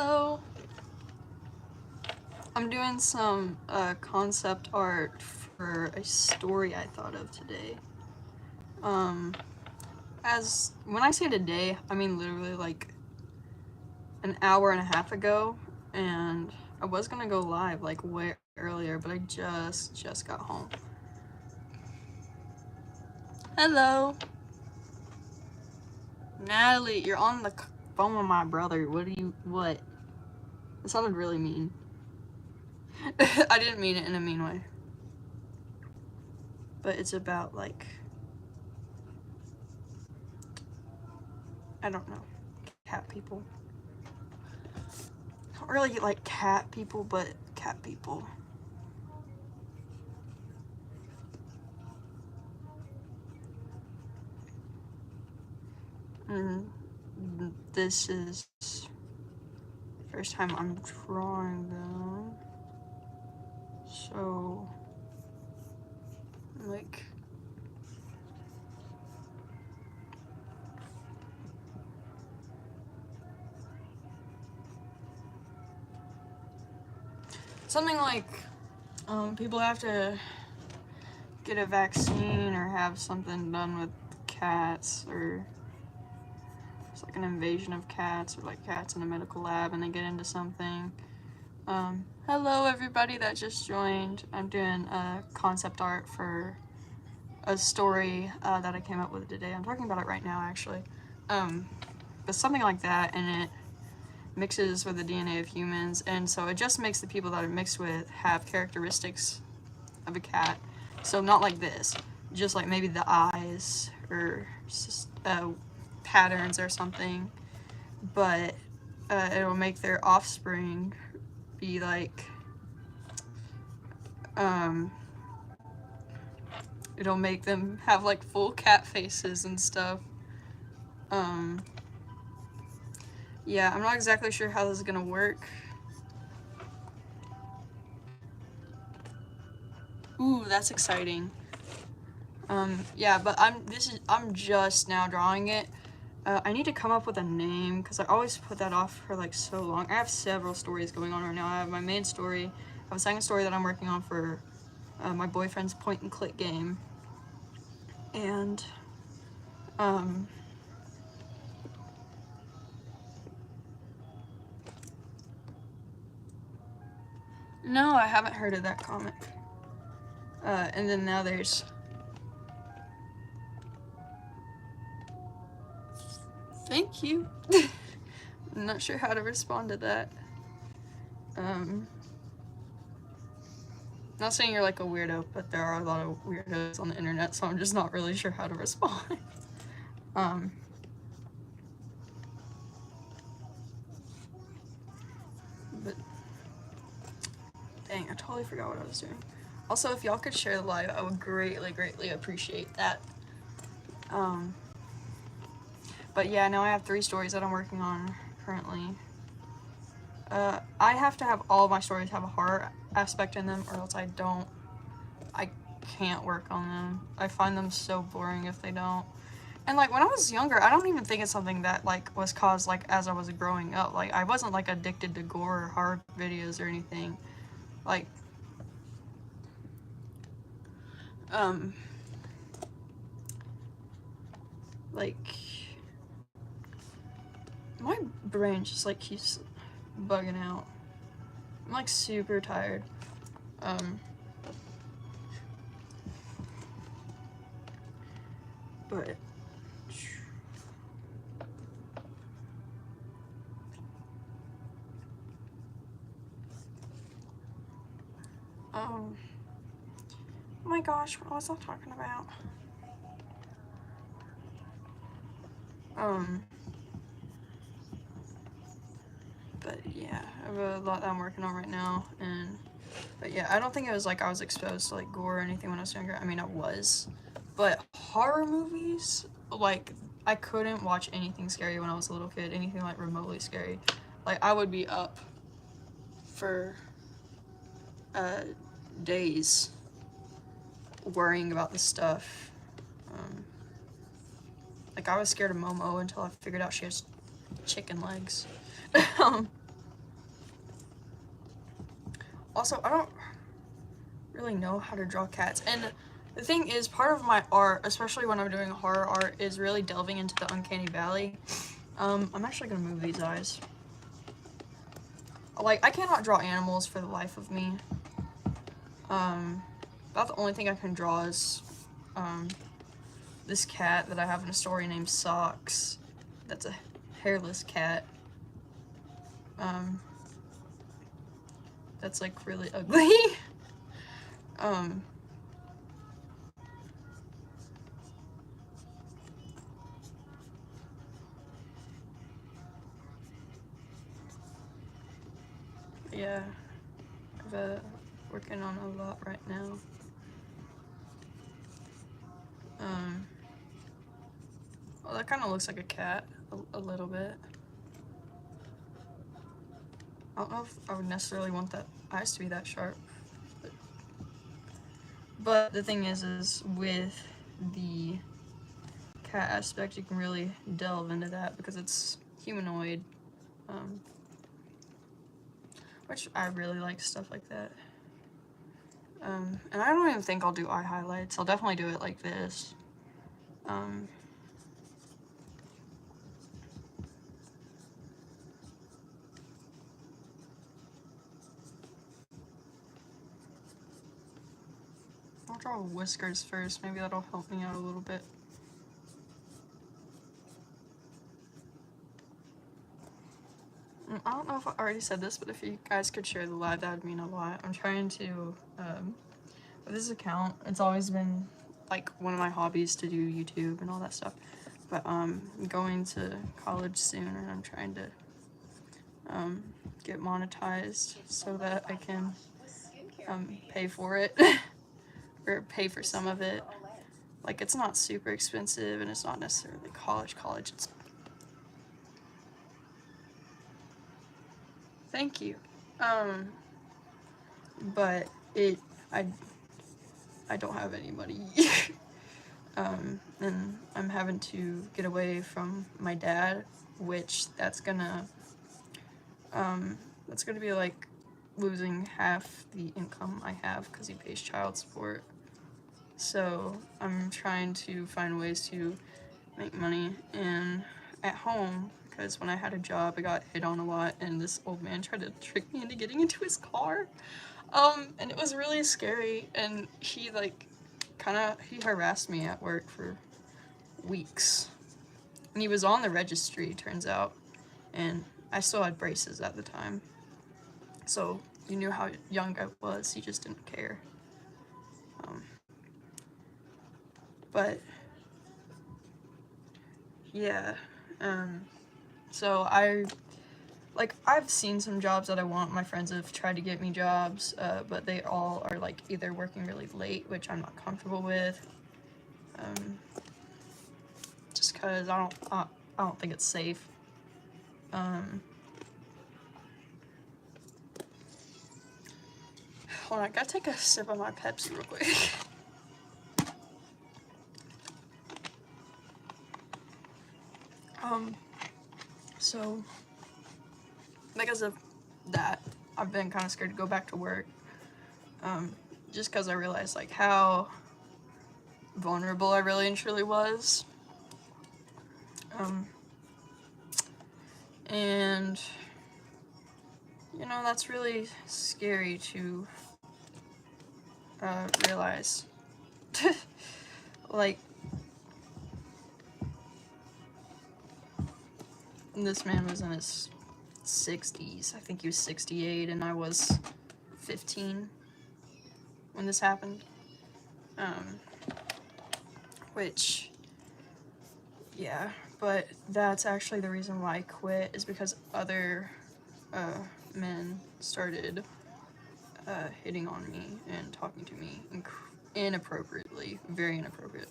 Hello. I'm doing some concept art for a story I thought of today. As when I say today, I mean literally like an hour and a half ago, and I was gonna go live like way earlier, but I just got home. Hello. Natalie, you're on the phone with my brother. What? That sounded really mean. I didn't mean it in a mean way. But it's about like, I don't know, cat people. I don't really like cat people, but cat people. And this is the first time I'm drawing them. So, like, something like people have to get a vaccine or have something done with cats, or it's like an invasion of cats, or like cats in a medical lab and they get into something. Hello everybody that just joined. I'm doing concept art for a story that I came up with today. I'm talking about it right now actually. But something like that, and it mixes with the DNA of humans, and so it just makes the people that are mixed with have characteristics of a cat. So not like this, just like maybe the eyes or patterns or something, but it'll make their offspring be like it'll make them have like full cat faces and stuff. Yeah, I'm not exactly sure how this is gonna work. Ooh, that's exciting. Yeah, but I'm just now drawing it. I need to come up with a name because I always put that off for like so long. I have several stories going on right now. I have my main story. I have a second story that I'm working on for my boyfriend's point and click game. And no, I haven't heard of that comic. And then now there's thank you. I'm not sure how to respond to that. Not saying you're like a weirdo, but there are a lot of weirdos on the internet, so I'm just not really sure how to respond. But dang, I totally forgot what I was doing. Also, if y'all could share the live, I would greatly appreciate that. But yeah, now I have 3 stories that I'm working on currently. I have to have all of my stories have a horror aspect in them, or else I can't work on them. I find them so boring if they don't. And like when I was younger, I don't even think it's something that like was caused like as I was growing up. Like I wasn't like addicted to gore or horror videos or anything. Like like my brain just like keeps bugging out. I'm like super tired. But oh my gosh, what was I talking about? But yeah, I have a lot that I'm working on right now, but yeah, I don't think it was like I was exposed to like gore or anything when I was younger. I mean, I was, but horror movies, like I couldn't watch anything scary when I was a little kid, anything like remotely scary. Like I would be up for days worrying about this stuff. Like I was scared of Momo until I figured out she has chicken legs. Also, I don't really know how to draw cats. And the thing is, part of my art, especially when I'm doing horror art, is really delving into the uncanny valley. I'm actually gonna move these eyes. Like, I cannot draw animals for the life of me. About the only thing I can draw is, this cat that I have in a story named Socks. That's a hairless cat. That's like really ugly. Yeah, I'm working on a lot right now. Well, that kind of looks like a cat, a little bit. I don't know if I would necessarily want that eyes to be that sharp. But the thing is with the cat aspect, you can really delve into that because it's humanoid. Which I really like stuff like that. And I don't even think I'll do eye highlights. I'll definitely do it like this. I'll draw whiskers first. Maybe that'll help me out a little bit. I don't know if I already said this, but if you guys could share the live, that would mean a lot. I'm trying to, with this account, it's always been like one of my hobbies to do YouTube and all that stuff. But I'm going to college soon and I'm trying to get monetized so that I can pay for it or pay for some of it. Like, it's not super expensive and it's not necessarily college. It's... Thank you. But I don't have any money. And I'm having to get away from my dad, which that's gonna be like losing half the income I have because he pays child support. So I'm trying to find ways to make money and at home, because when I had a job I got hit on a lot and this old man tried to trick me into getting into his car. And it was really scary, and he he harassed me at work for weeks. And he was on the registry, turns out, and I still had braces at the time. So you knew how young I was, he just didn't care. But yeah, so I've seen some jobs that I want. My friends have tried to get me jobs, but they all are like either working really late, which I'm not comfortable with, just because I don't think it's safe. Hold on, I gotta take a sip of my Pepsi real quick. So because of that, I've been kind of scared to go back to work, just because I realized like how vulnerable I really and truly was. And you know, that's really scary to realize. Like, this man was in his 60s. I think he was 68 and I was 15 when this happened. Which, yeah, but that's actually the reason why I quit, is because other men started hitting on me and talking to me inappropriately, very inappropriate.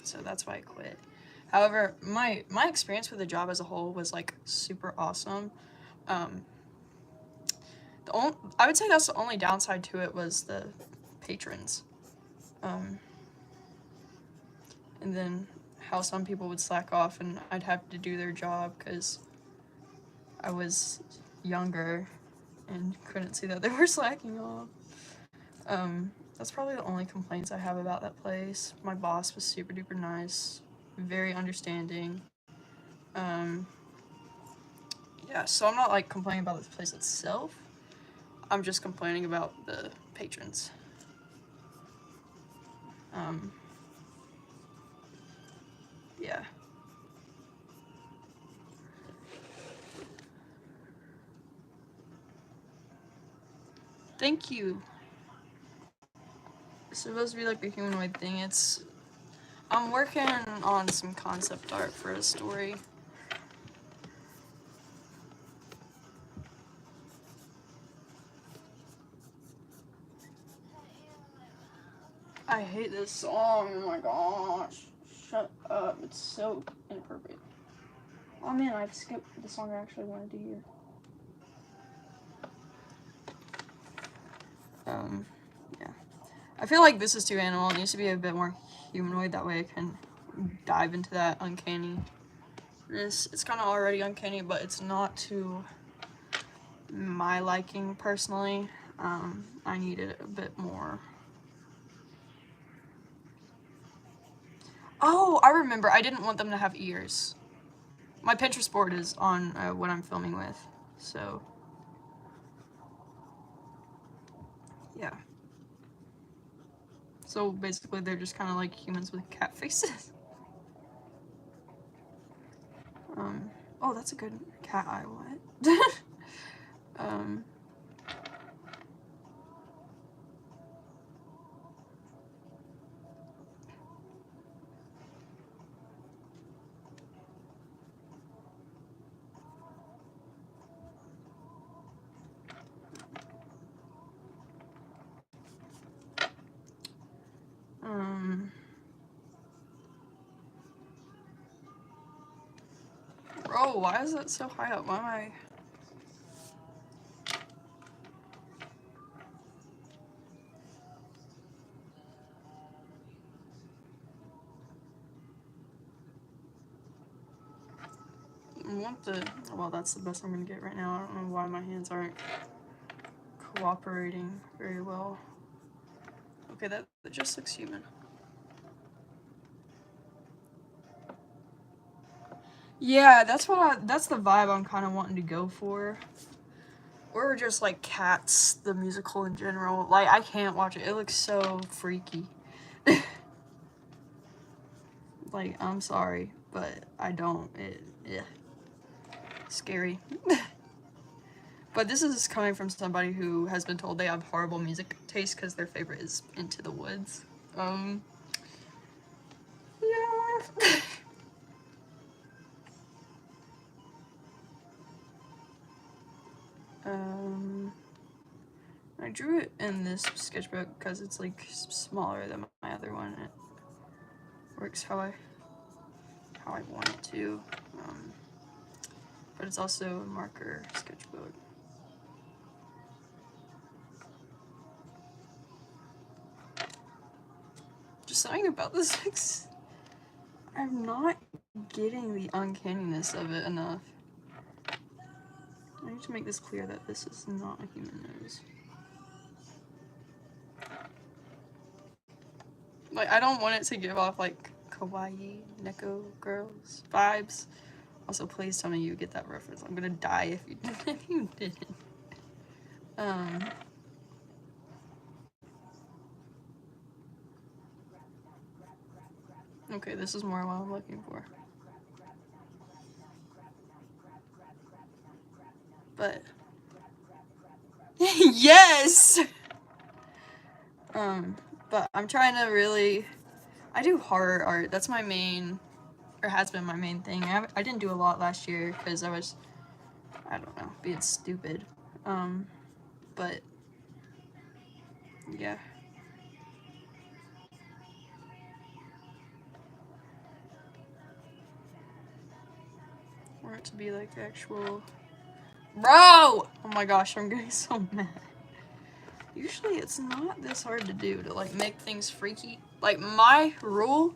So that's why I quit. However, my experience with the job as a whole was like super awesome. I would say that's the only downside to it was the patrons. And then how some people would slack off and I'd have to do their job because I was younger and couldn't see that they were slacking off. That's probably the only complaints I have about that place. My boss was super duper nice, very understanding. Yeah, so I'm not like complaining about this place itself. I'm just complaining about the patrons. Yeah. Thank you. It's supposed to be like a humanoid thing. I'm working on some concept art for a story. I hate this song, oh my gosh. Shut up, it's so inappropriate. Oh man, I've skipped the song I actually wanted to hear. Yeah. I feel like this is too animal. It needs to be a bit more humanoid, that way I can dive into that uncanny. It's kind of already uncanny, but it's not to my liking personally. I needed a bit more. Oh, I remember. I didn't want them to have ears. My Pinterest board is on what I'm filming with, so yeah. So basically, they're just kind of like humans with cat faces. Oh, that's a good cat eye. What? Bro, why is it so high up? Why am I? Well, that's the best I'm gonna get right now. I don't know why my hands aren't cooperating very well. Okay, that just looks human. Yeah, that's the vibe I'm kind of wanting to go for. Or just like Cats, the musical in general. Like, I can't watch it. It looks so freaky. Like, I'm sorry, but I don't. Yeah. Scary. But this is coming from somebody who has been told they have horrible music taste because their favorite is Into the Woods. Yeah. I drew it in this sketchbook because it's like smaller than my other one. It works how I want it to. But it's also a marker sketchbook. Just something about this, I'm not getting the uncanniness of it enough. I need to make this clear that this is not a human nose. Like, I don't want it to give off like kawaii neko girls vibes. Also, please tell me you get that reference. I'm gonna die if you didn't. Okay, this is more what I'm looking for. But yes. But I'm trying to really. I do horror art. That's my main, or has been my main thing. I didn't do a lot last year because I was, I don't know, being stupid. But yeah. Want it to be like actual. Bro! Oh my gosh, I'm getting so mad. Usually it's not this hard to do, to like make things freaky. Like, my rule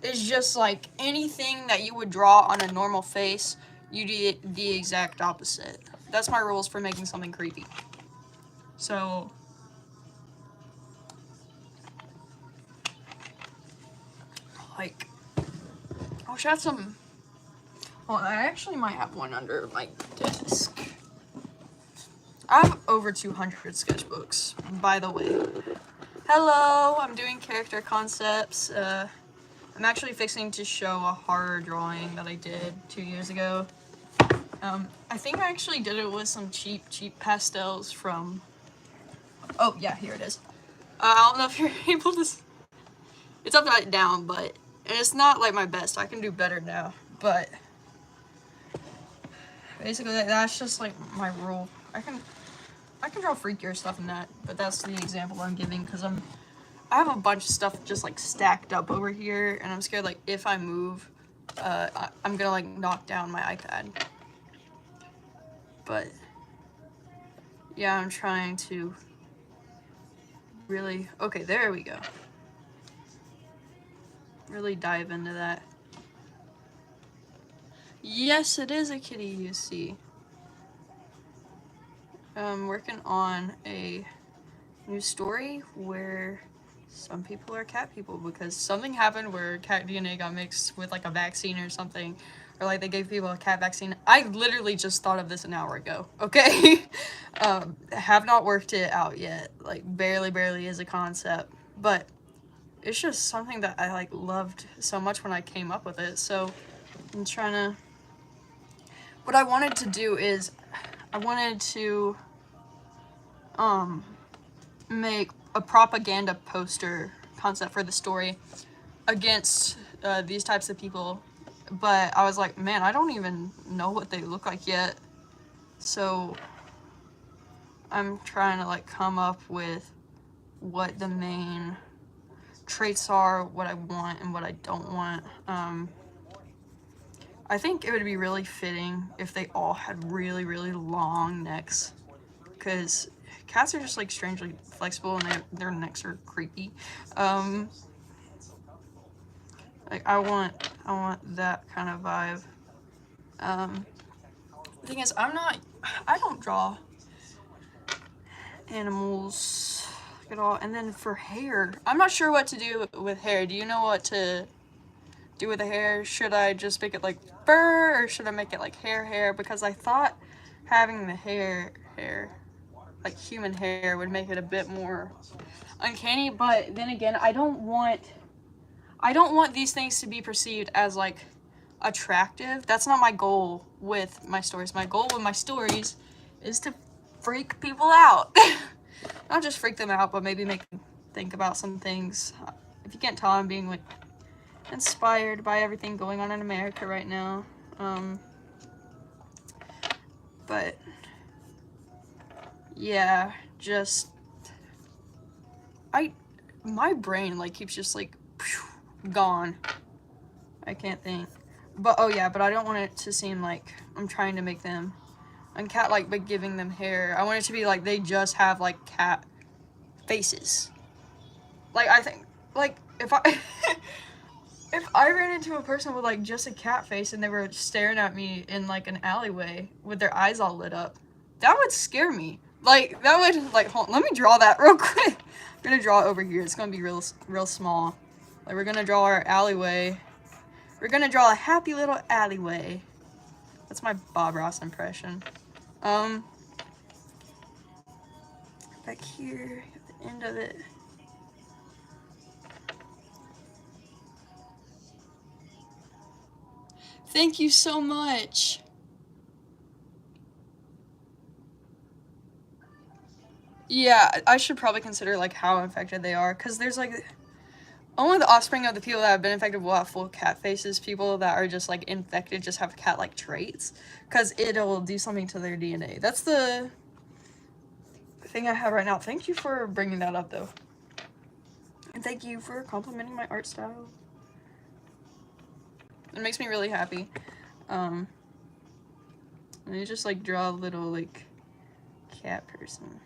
is just like anything that you would draw on a normal face, you do the exact opposite. That's my rules for making something creepy. So like, I wish I had some. Well, I actually might have one under my desk. I have over 200 sketchbooks, by the way. Hello, I'm doing character concepts. I'm actually fixing to show a horror drawing that I did 2 years ago. I think I actually did it with some cheap pastels from... Oh, yeah, here it is. I don't know if you're able to... It's upside down, but... And it's not, like, my best. I can do better now, but... Basically, that's just, like, my rule. I can draw freakier stuff than that, but that's the example I'm giving, because I have a bunch of stuff just, like, stacked up over here, and I'm scared, like, if I move, I'm gonna, like, knock down my iPad. But, yeah, I'm trying to really... Okay, there we go. Really dive into that. Yes, it is a kitty, you see. I'm working on a new story where some people are cat people because something happened where cat DNA got mixed with like a vaccine or something, or like they gave people a cat vaccine. I literally just thought of this an hour ago, okay? Have not worked it out yet, like barely is a concept, but it's just something that I like loved so much when I came up with it. So I'm trying to... What I wanted to do is I wanted to make a propaganda poster concept for the story against these types of people, but I was like, man, I don't even know what they look like yet, so I'm trying to like come up with what the main traits are, what I want and what I don't want. I think it would be really fitting if they all had really long necks, because cats are just like strangely flexible and their necks are creepy. Like I want that kind of vibe. The thing is, I don't draw animals at all. And then for hair, I'm not sure what to do with hair. Do you know what to do with the hair? Should I just make it like fur, or should I make it like hair? Because I thought having the hair like human hair would make it a bit more uncanny, but then again, I don't want these things to be perceived as like attractive. That's not my goal with my stories. My goal with my stories is to freak people out. Not just freak them out, but maybe make them think about some things. If you can't tell, I'm being like inspired by everything going on in America right now. But yeah, just my brain like keeps just like gone. I can't think. But oh yeah, but I don't want it to seem like I'm trying to make them uncat like by giving them hair. I want it to be like they just have like cat faces. Like I think like if I if I ran into a person with like just a cat face and they were staring at me in like an alleyway with their eyes all lit up, that would scare me. Like that would like hold on, let me draw that real quick. I'm gonna draw it over here. It's gonna be real small. Like we're gonna draw our alleyway. We're gonna draw a happy little alleyway. That's my Bob Ross impression. Back here at the end of it. Thank you so much. Yeah, I should probably consider like how infected they are, because there's like only the offspring of the people that have been infected will have full cat faces. People that are just like infected just have cat-like traits, because it'll do something to their DNA. That's the thing I have right now. Thank you for bringing that up though, and thank you for complimenting my art style. It makes me really happy. And you just like draw a little like cat person.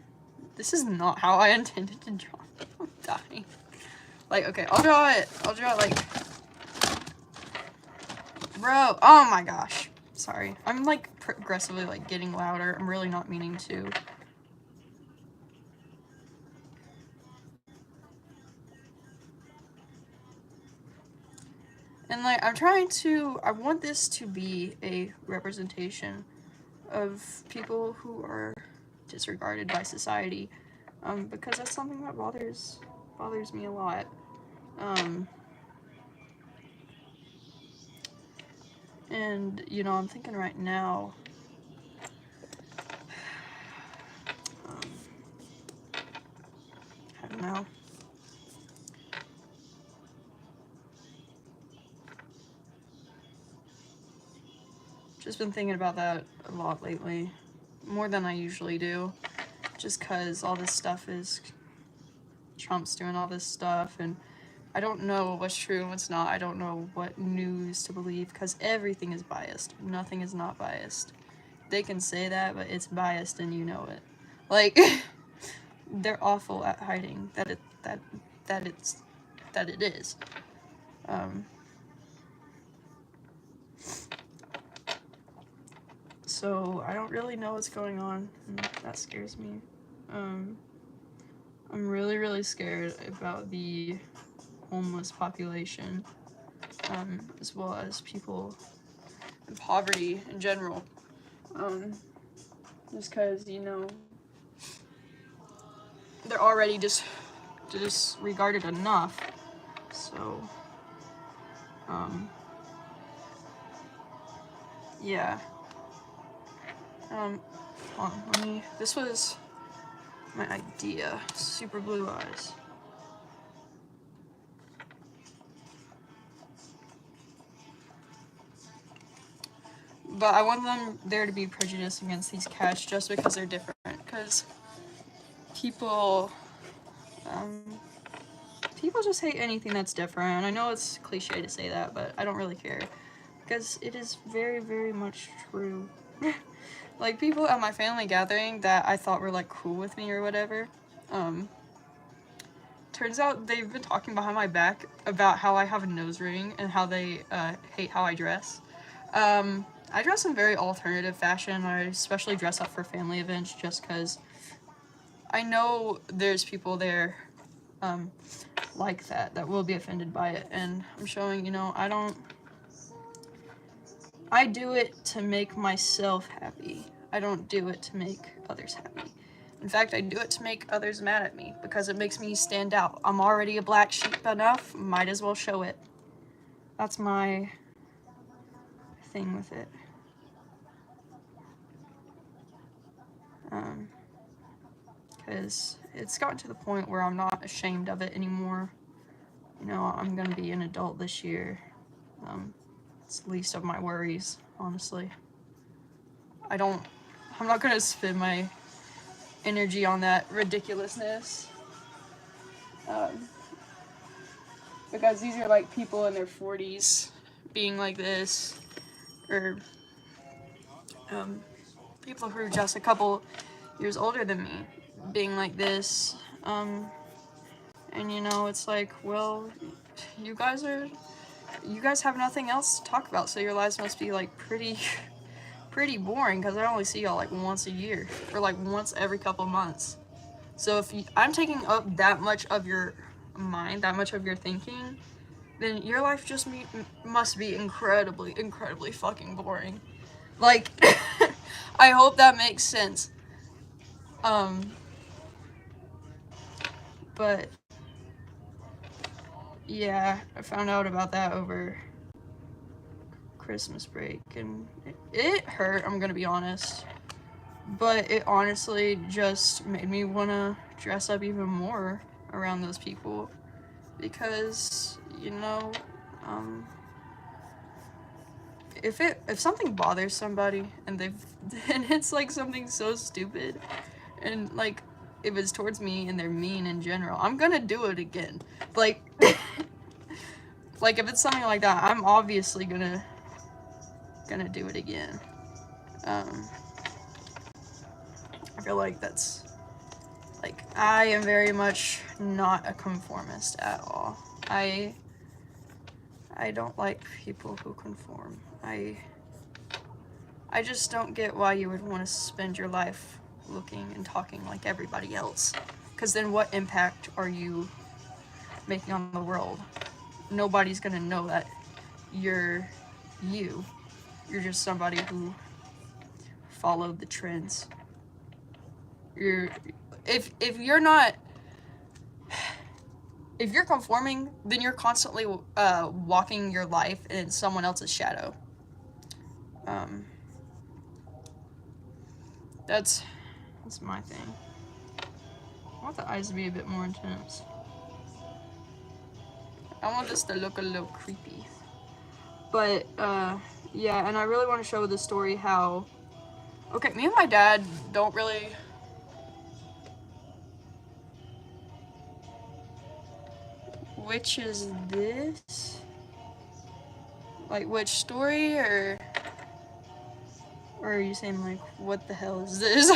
This is not how I intended to draw. I'm dying. Like, okay, I'll draw it like... Bro, oh my gosh. Sorry. I'm like progressively like getting louder. I'm really not meaning to. And like, I want this to be a representation of people who are disregarded by society, because that's something that bothers me a lot. And you know, I'm thinking right now, I don't know. Just been thinking about that a lot lately, more than I usually do, just because all this stuff is, Trump's doing all this stuff, and I don't know what's true and what's not. I don't know what news to believe, because everything is biased. Nothing is not biased. They can say that, but it's biased and you know it. Like, they're awful at hiding that it is. So I don't really know what's going on, and that scares me. I'm really, really scared about the homeless population, as well as people in poverty in general. Just because, you know, they're already disregarded enough. So, yeah. Hold on, this was my idea. Super Blue Eyes. But I want there to be prejudice against these cats just because they're different. Because people just hate anything that's different. I know it's cliche to say that, but I don't really care. Because it is very, very much true. Like, people at my family gathering that I thought were, like, cool with me or whatever, turns out they've been talking behind my back about how I have a nose ring and how they hate how I dress. I dress in very alternative fashion. I especially dress up for family events just because I know there's people there like that will be offended by it. And I'm showing, you know, I do it to make myself happy. I don't do it to make others happy. In fact, I do it to make others mad at me because it makes me stand out. I'm already a black sheep enough, might as well show it. That's my thing with it. Because it's gotten to the point where I'm not ashamed of it anymore. You know, I'm gonna be an adult this year. It's the least of my worries, honestly. I'm not gonna spend my energy on that ridiculousness. Because these are like people in their 40s being like this, or people who are just a couple years older than me being like this. And you know, it's like, well, you guys have nothing else to talk about, so your lives must be like pretty boring, because I only see y'all like once a year or like once every couple months. So if I'm taking up that much of your mind, that much of your thinking, then your life just must be incredibly fucking boring. Like, I hope that makes sense. But yeah, I found out about that over Christmas break, and it hurt, I'm gonna be honest. But it honestly just made me want to dress up even more around those people. Because, you know, if something bothers somebody and and it's like something so stupid, and like if it's towards me and they're mean in general, I'm gonna do it again. Like, like if it's something like that, I'm obviously gonna do it again. I feel like that's, like, I am very much not a conformist at all. I don't like people who conform. I just don't get why you would want to spend your life looking and talking like everybody else. Because then what impact are you making on the world? Nobody's gonna know that you're you. You're just somebody who followed the trends. If you're not, if you're conforming, then you're constantly walking your life in someone else's shadow. That's my thing. I want the eyes to be a bit more intense. I want this to look a little creepy. But, yeah, and I really want to show the story how... Okay, me and my dad don't really... Which is this? Like, which story, or are you saying, like, what the hell is this?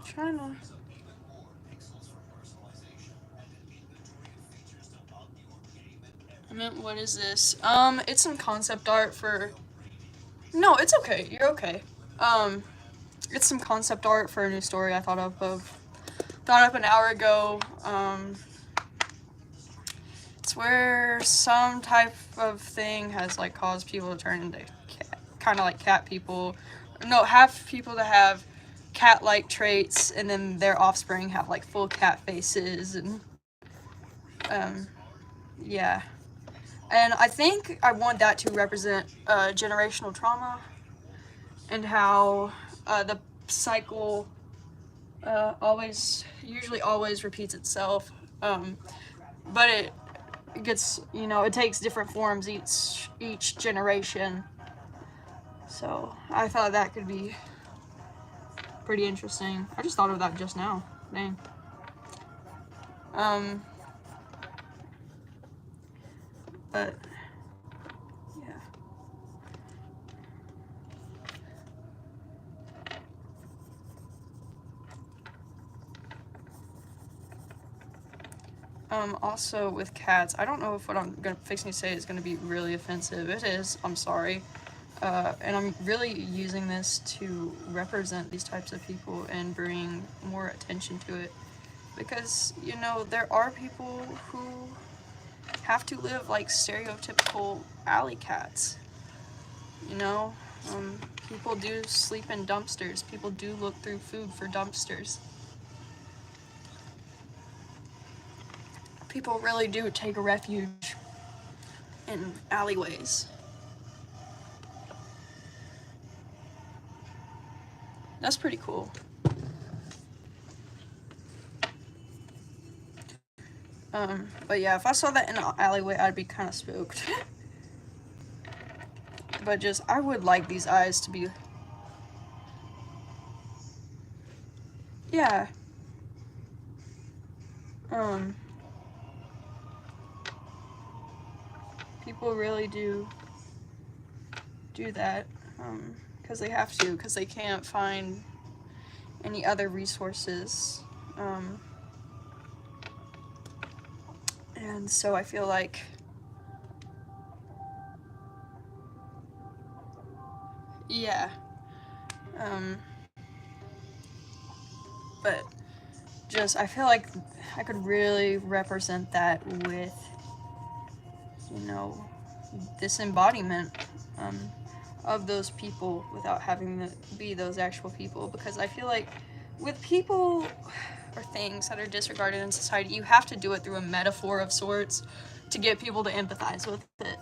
Trying to... I meant, what is this? It's some concept art for... No, it's okay. You're okay. It's some concept art for a new story I thought up an hour ago. It's where some type of thing has like caused people to turn into kind of like cat people. No, have people to have cat-like traits, and then their offspring have like full cat faces, and yeah. And I think I want that to represent generational trauma and how the cycle usually always repeats itself, but it gets, it takes different forms each generation. So I thought that could be pretty interesting. I just thought of that just now. Dang. But yeah. Also with cats, I don't know if what I'm fixing to say is gonna be really offensive. It is, I'm sorry. And I'm really using this to represent these types of people and bring more attention to it. Because, there are people who have to live like stereotypical alley cats. People do sleep in dumpsters. People do look through food for dumpsters. People really do take a refuge in alleyways. That's pretty cool. But yeah, if I saw that in an alleyway, I'd be kind of spooked. But I would like these eyes to be... Yeah. People really do that, because they have to, because they can't find any other resources. And so I feel like... Yeah. But I feel like I could really represent that with, this embodiment of those people without having to be those actual people. Because I feel like with people or things that are disregarded in society, you have to do it through a metaphor of sorts to get people to empathize with it.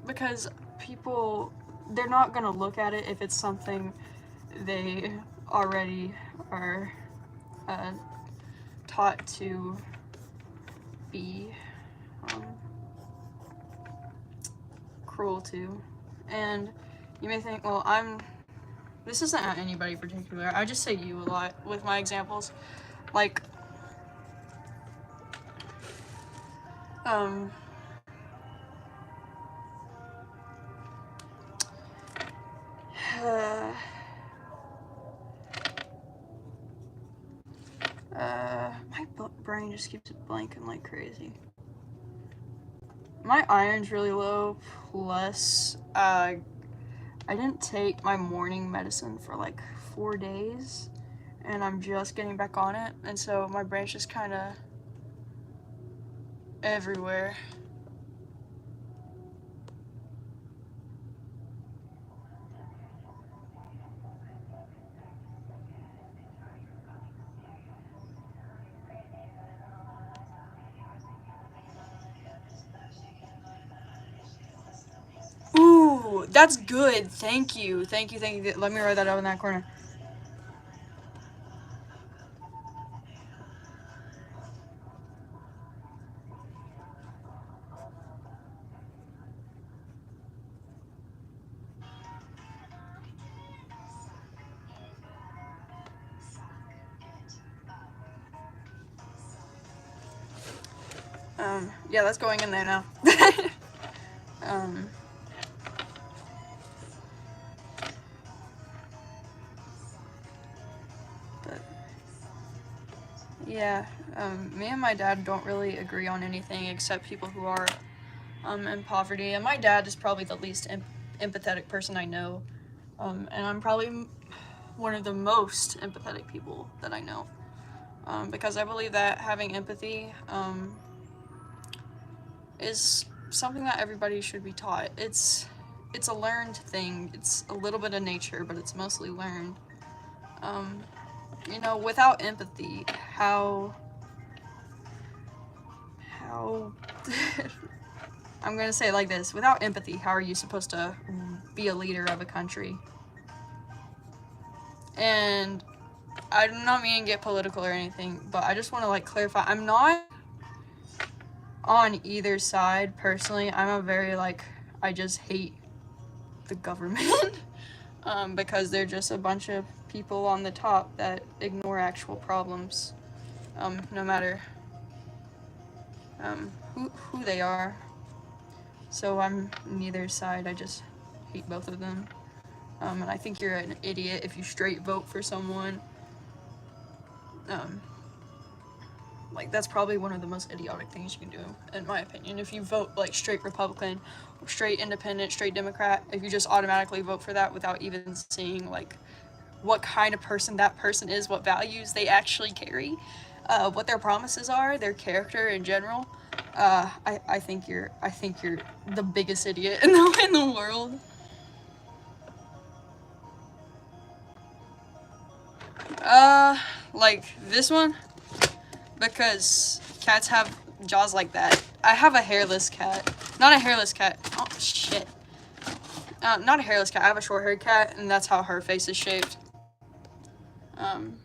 Because people, they're not going to look at it if it's something they already are taught to be cruel to. And you may think, well, this isn't at anybody particular. I just say you a lot with my examples. Like, my brain just keeps blanking like crazy. my iron's really low, plus I didn't take my morning medicine for like 4 days, and I'm just getting back on it, and so my brain's just kind of everywhere. Ooh, that's good. Thank you. Thank you, thank you. Let me write that up in that corner. Yeah, that's going in there now. um, but, yeah, me and my dad don't really agree on anything except people who are, in poverty, and my dad is probably the least empathetic person I know, and I'm probably one of the most empathetic people that I know, because I believe that having empathy, is something that everybody should be taught. It's a learned thing. It's a little bit of nature, but it's mostly learned. Um, without empathy, how I'm gonna say it like this: without empathy, how are you supposed to be a leader of a country? And I'm not meaning to get political or anything, but I just want to like clarify. I'm not on either side personally. I'm a very like I just hate the government. Because they're just a bunch of people on the top that ignore actual problems, no matter who they are. So I'm neither side. I just hate both of them. And I think you're an idiot if you straight vote for someone. Like, that's probably one of the most idiotic things you can do, in my opinion. If you vote like straight Republican, or straight Independent, straight Democrat, if you just automatically vote for that without even seeing like what kind of person that person is, what values they actually carry, what their promises are, their character in general. I think you're the biggest idiot in the world. Like this one, because cats have jaws like that. I have a hairless cat, not a hairless cat. Oh shit. Not a hairless cat. I have a short-haired cat, and that's how her face is shaped. Um,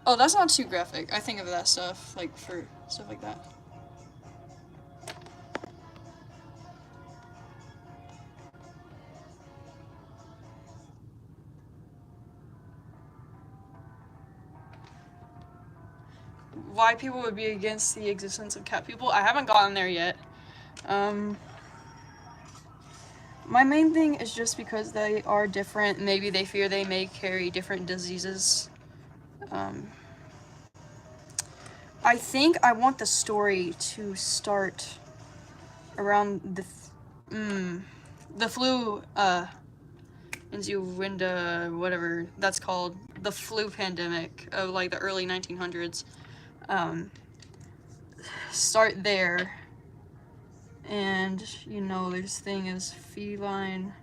Oh, that's not too graphic. I think of that stuff, like, for stuff like that. Why people would be against the existence of cat people? I haven't gotten there yet. My main thing is just because they are different. Maybe they fear they may carry different diseases. I think I want the story to start around the flu, influenza, whatever that's called, the flu pandemic of like the early 1900s. Start there, and this thing is feline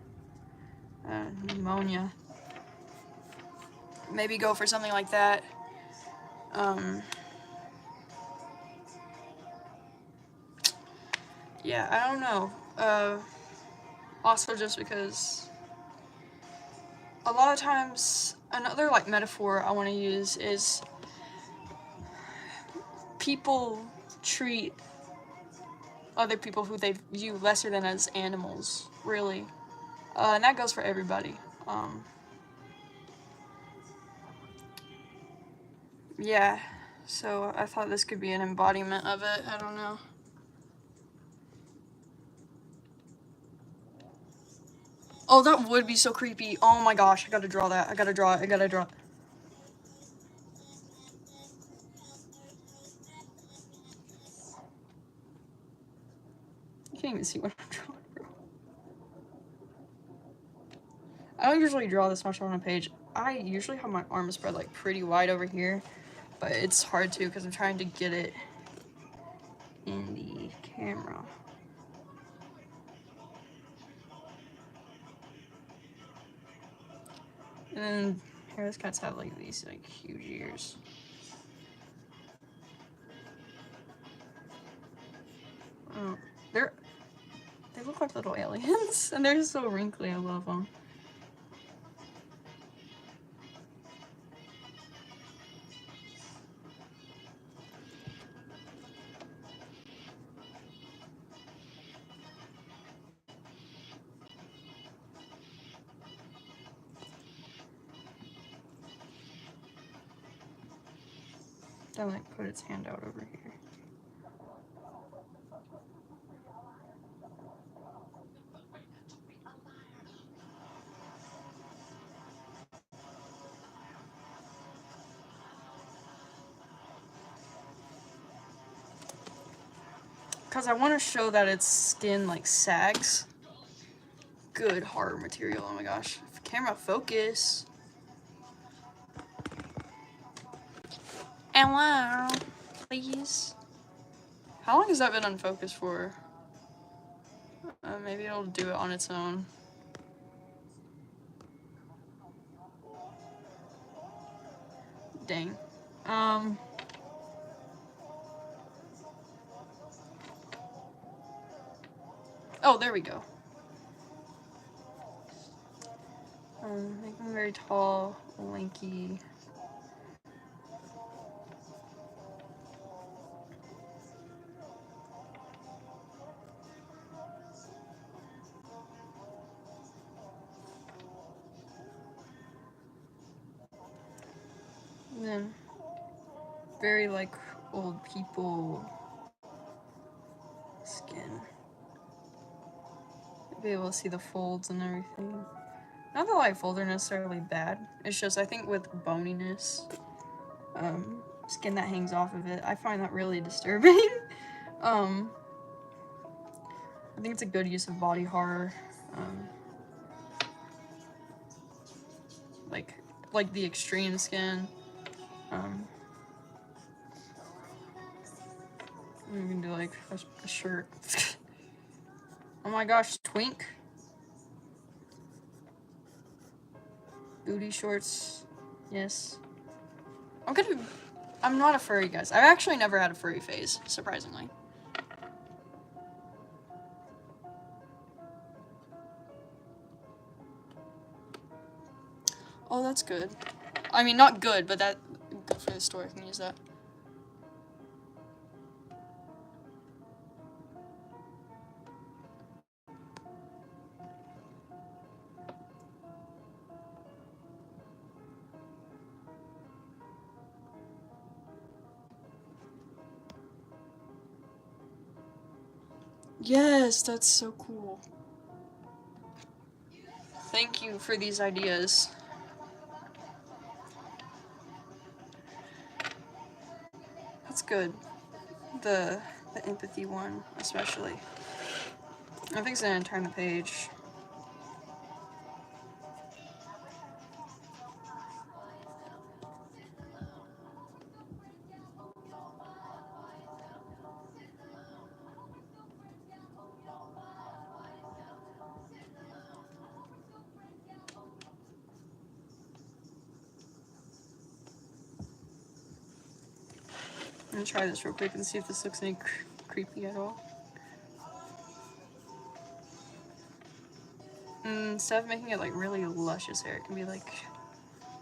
pneumonia. Maybe go for something like that. Yeah, I don't know. Also, just because a lot of times, another like metaphor I want to use is people treat other people who they view lesser than as animals, really. And that goes for everybody. Yeah, so I thought this could be an embodiment of it. I don't know. Oh, that would be so creepy. Oh my gosh, I gotta draw that. I gotta draw it. I gotta draw it. You can't even see what I'm drawing, bro. I don't usually draw this much on a page. I usually have my arms spread like pretty wide over here, but it's hard to because I'm trying to get it in the camera. And then Harris cats have like these like huge ears. Oh, they look like little aliens, and they're so wrinkly. I love them. Then like put its hand out over here. Because I want to show that its skin like sags. Good horror material, oh my gosh. Camera focus. Hello, please. How long has that been unfocused for? Maybe it'll do it on its own. Dang. Oh, there we go. Make them very tall, lanky. And then, very like old people skin. Be able to see the folds and everything. Not that like folds are necessarily bad. It's just I think with boniness, skin that hangs off of it, I find that really disturbing. I think it's a good use of body horror. Like the extreme skin. You can do like a shirt. Oh my gosh, twink. Booty shorts. Yes. I'm not a furry, guys. I've actually never had a furry phase, surprisingly. Oh, that's good. I mean, not good, but that good for the store. I can use that. Yes, that's so cool. Thank you for these ideas. That's good. The empathy one, especially. I think it's gonna turn the page. I'm gonna try this real quick and see if this looks any creepy at all. Instead of making it like really luscious hair, it can be like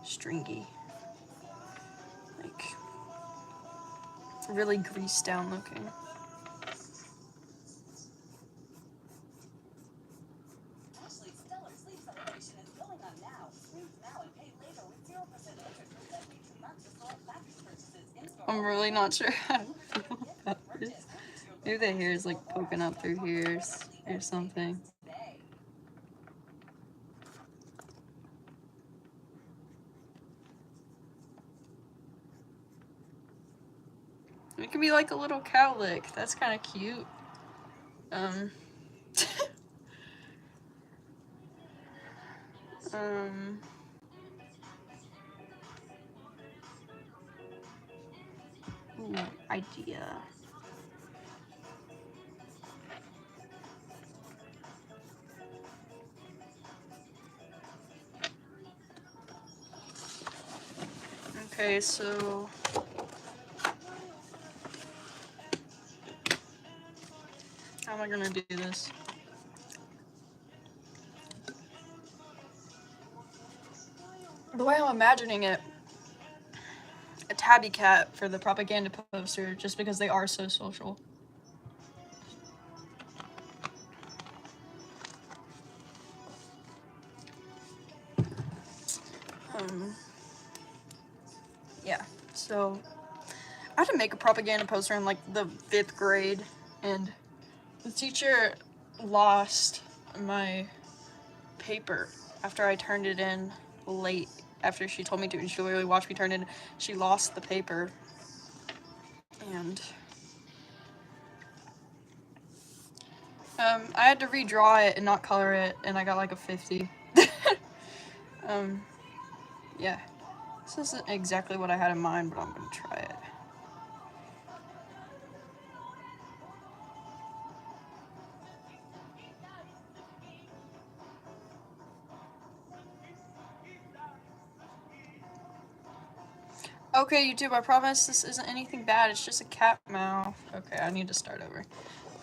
stringy. Like really greased down looking. I'm really not sure how to feel about this. Maybe the hair is like poking up through here or something. It can be like a little cowlick. That's kind of cute. Ooh, idea. Okay, so how am I gonna do this? The way I'm imagining it, a tabby cat for the propaganda poster, just because they are so social. Yeah, so I had to make a propaganda poster in like the 5th grade, and the teacher lost my paper after I turned it in late, after she told me to, and she literally watched me turn it in. She lost the paper, and I had to redraw it and not color it, and I got like a 50. Yeah. This isn't exactly what I had in mind, but I'm gonna try it. Okay, YouTube, I promise this isn't anything bad. It's just a cat mouth. Okay, I need to start over.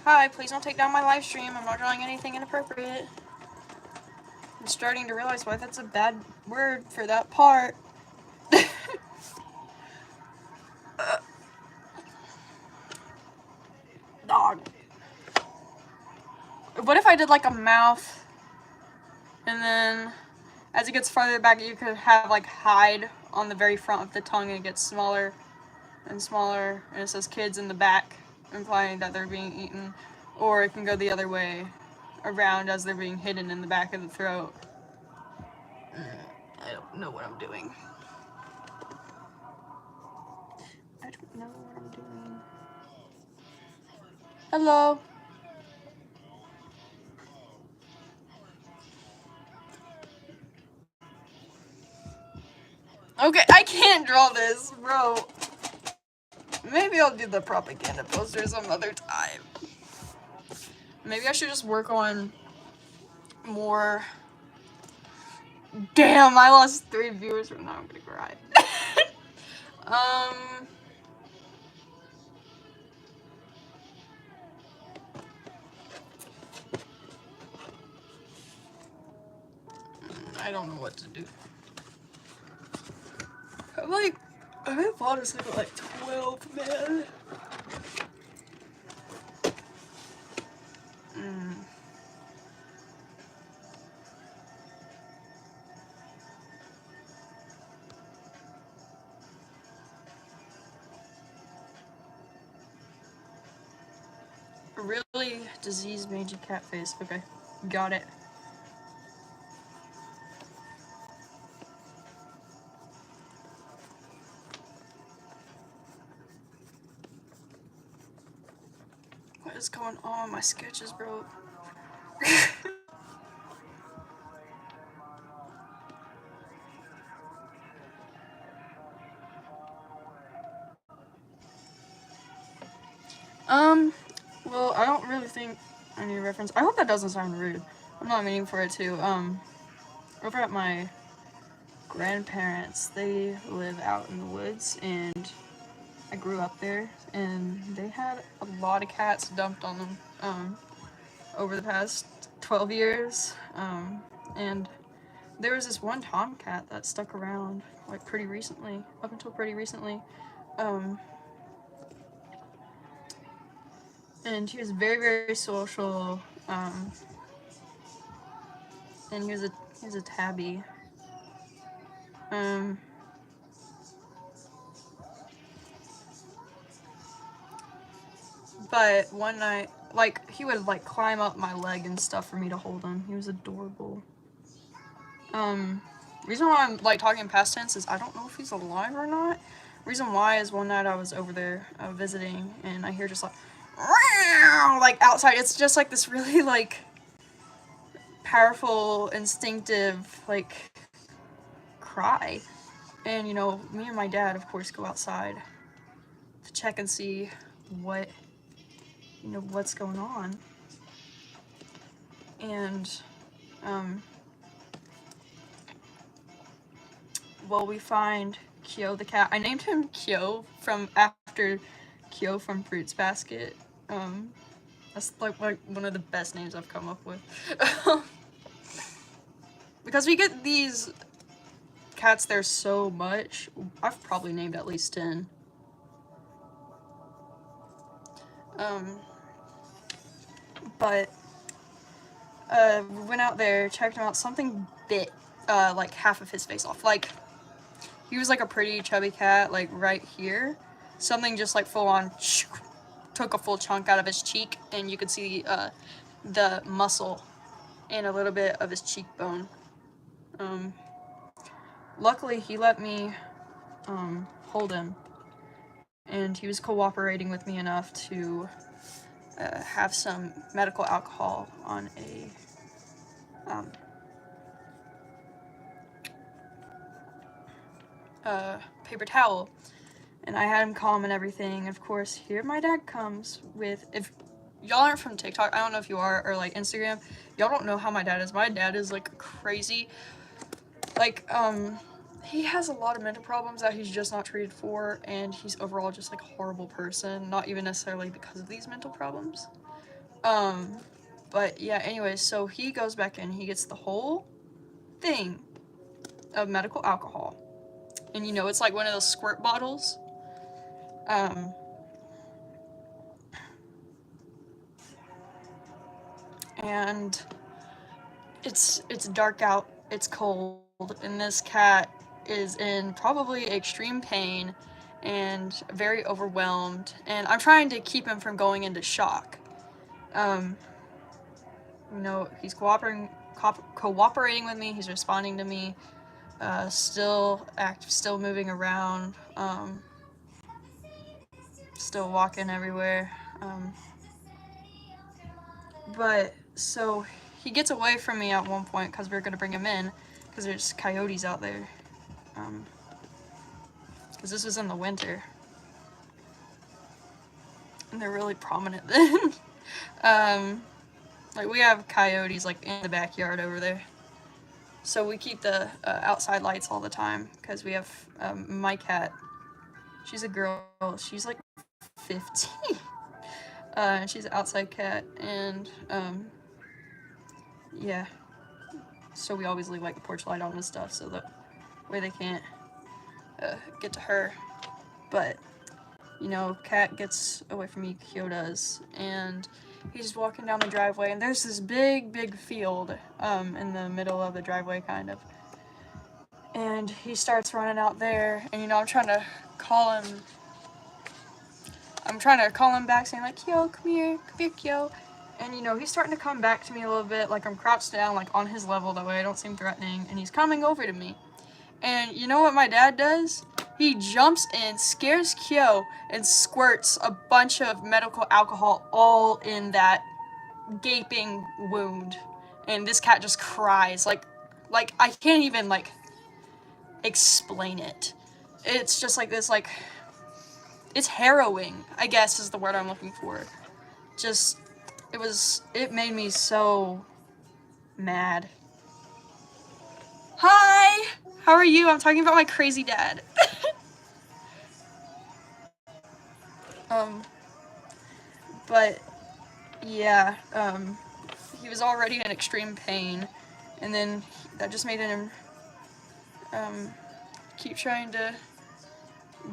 Hi, please don't take down my live stream. I'm not drawing anything inappropriate. I'm starting to realize why that's a bad word for that part. Dog. What if I did like a mouth, and then as it gets farther back, you could have like hide on the very front of the tongue, and it gets smaller and smaller, and it says kids in the back, implying that they're being eaten. Or it can go the other way around as they're being hidden in the back of the throat. I don't know what I'm doing. I don't know what I'm doing. Hello. Okay, I can't draw this, bro. Maybe I'll do the propaganda poster some other time. Maybe I should just work on more. Damn, I lost 3 viewers from now. I'm gonna cry. I don't know what to do. I've honestly got like 12, man. Really disease mangy cat face. Okay, got it. What is going on? My sketches, bro. Well, I don't really think I need a reference. I hope that doesn't sound rude. I'm not meaning for it to. Over at my grandparents, they live out in the woods, and I grew up there, and they had a lot of cats dumped on them, over the past 12 years, and there was this one tomcat that stuck around, like, pretty recently, up until pretty recently, and he was very, very social, and he was a tabby, but one night, like, he would, like, climb up my leg and stuff for me to hold him. He was adorable. Reason why I'm, like, talking in past tense is I don't know if he's alive or not, Reason why is one night I was over there visiting, and I hear just like outside. It's just like this really like powerful, instinctive like cry. And you know, me and my dad, of course, go outside to check and see what what's going on. And well, we find Kyo the cat. I named him Kyo after Kyo from Fruits Basket. That's like one of the best names I've come up with. Because we get these cats there so much. I've probably named at least 10. But we went out there, checked him out. Something bit like half of his face off. Like he was like a pretty chubby cat, like right here. Something just like full on took a full chunk out of his cheek, and you could see the muscle and a little bit of his cheekbone. Luckily, he let me hold him, and he was cooperating with me enough to have some medical alcohol on a paper towel, and I had him calm and everything. Of course, here my dad comes with, if y'all aren't from TikTok, I don't know if you are, or like Instagram, y'all don't know how my dad is. My dad is like crazy. Like, he has a lot of mental problems that he's just not treated for, and he's overall just like a horrible person, not even necessarily because of these mental problems. But yeah, anyways, so he goes back in, he gets the whole thing of medical alcohol. And you know, it's like one of those squirt bottles. And it's dark out, it's cold, and this cat is in probably extreme pain and very overwhelmed, and I'm trying to keep him from going into shock. You know, he's cooperating with me, he's responding to me, still active, still moving around, still walking everywhere. But so he gets away from me at one point because we were gonna bring him in because there's coyotes out there. Because this was in the winter, and they're really prominent then. Like we have coyotes like in the backyard over there, so we keep the outside lights all the time because we have my cat. She's a girl. She's like 15. And she's an outside cat, and yeah. So we always leave like the porch light on and stuff, so that way they can't get to her. But you know, cat gets away from me, Kyo does, and he's walking down the driveway, and there's this big field in the middle of the driveway, kind of. And he starts running out there, and you know, I'm trying to call him back, saying like, Kyo, come here, Kyo. And you know, he's starting to come back to me a little bit, like I'm crouched down, like on his level, that way I don't seem threatening, and he's coming over to me. And you know what my dad does? He jumps in, scares Kyo, and squirts a bunch of medical alcohol all in that gaping wound. And this cat just cries, like I can't even like explain it. It's just like this, like, it's harrowing, I guess is the word I'm looking for. Just, it made me so mad. Hi! How are you? I'm talking about my crazy dad. But, yeah, he was already in extreme pain, and then that just made him, keep trying to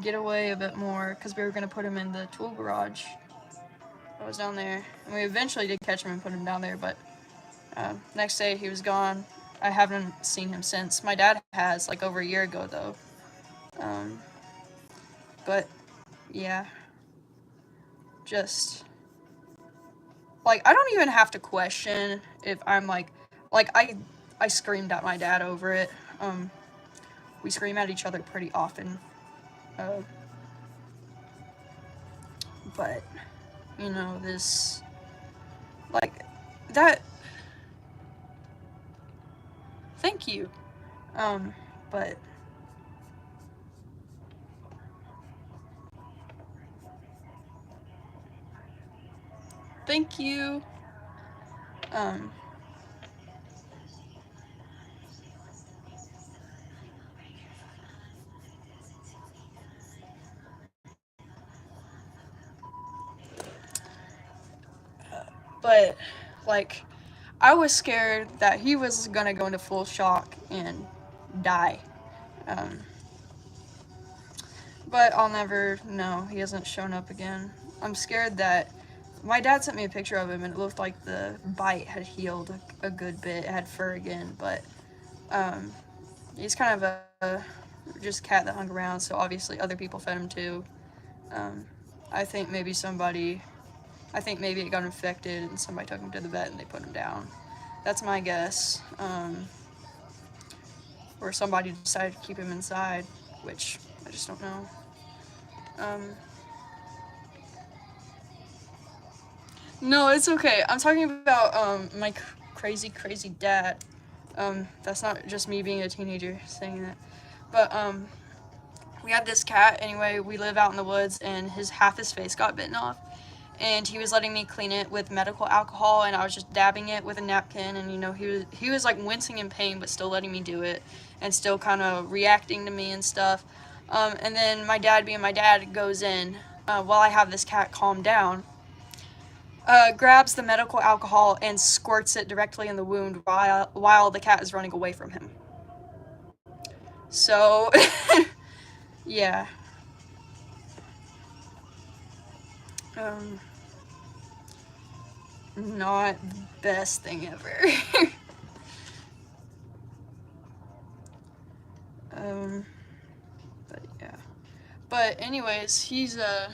get away a bit more, because we were going to put him in the tool garage. I was down there, and we eventually did catch him and put him down there, but next day he was gone. I haven't seen him since. My dad has, like, over a year ago, though. But, yeah. Just, like, I don't even have to question if I'm, like, I screamed at my dad over it. We scream at each other pretty often. But, you know, this, like, that, thank you. But, thank you. But, like, I was scared that he was gonna go into full shock and die. But I'll never know. He hasn't shown up again. I'm scared that my dad sent me a picture of him and it looked like the bite had healed a good bit. It had fur again, but he's kind of a just cat that hung around, so obviously other people fed him too. I think maybe it got infected and somebody took him to the vet and they put him down. That's my guess. Or somebody decided to keep him inside, which I just don't know. No, it's okay. I'm talking about my crazy dad. That's not just me being a teenager saying that. But we had this cat anyway. We live out in the woods, and half his face got bitten off. And he was letting me clean it with medical alcohol, and I was just dabbing it with a napkin, and you know, he was like wincing in pain, but still letting me do it, and still kind of reacting to me and stuff. And then my dad, being my dad, goes in while I have this cat calm down, grabs the medical alcohol and squirts it directly in the wound while the cat is running away from him. So, yeah. Not the best thing ever. But yeah. But anyways, he's a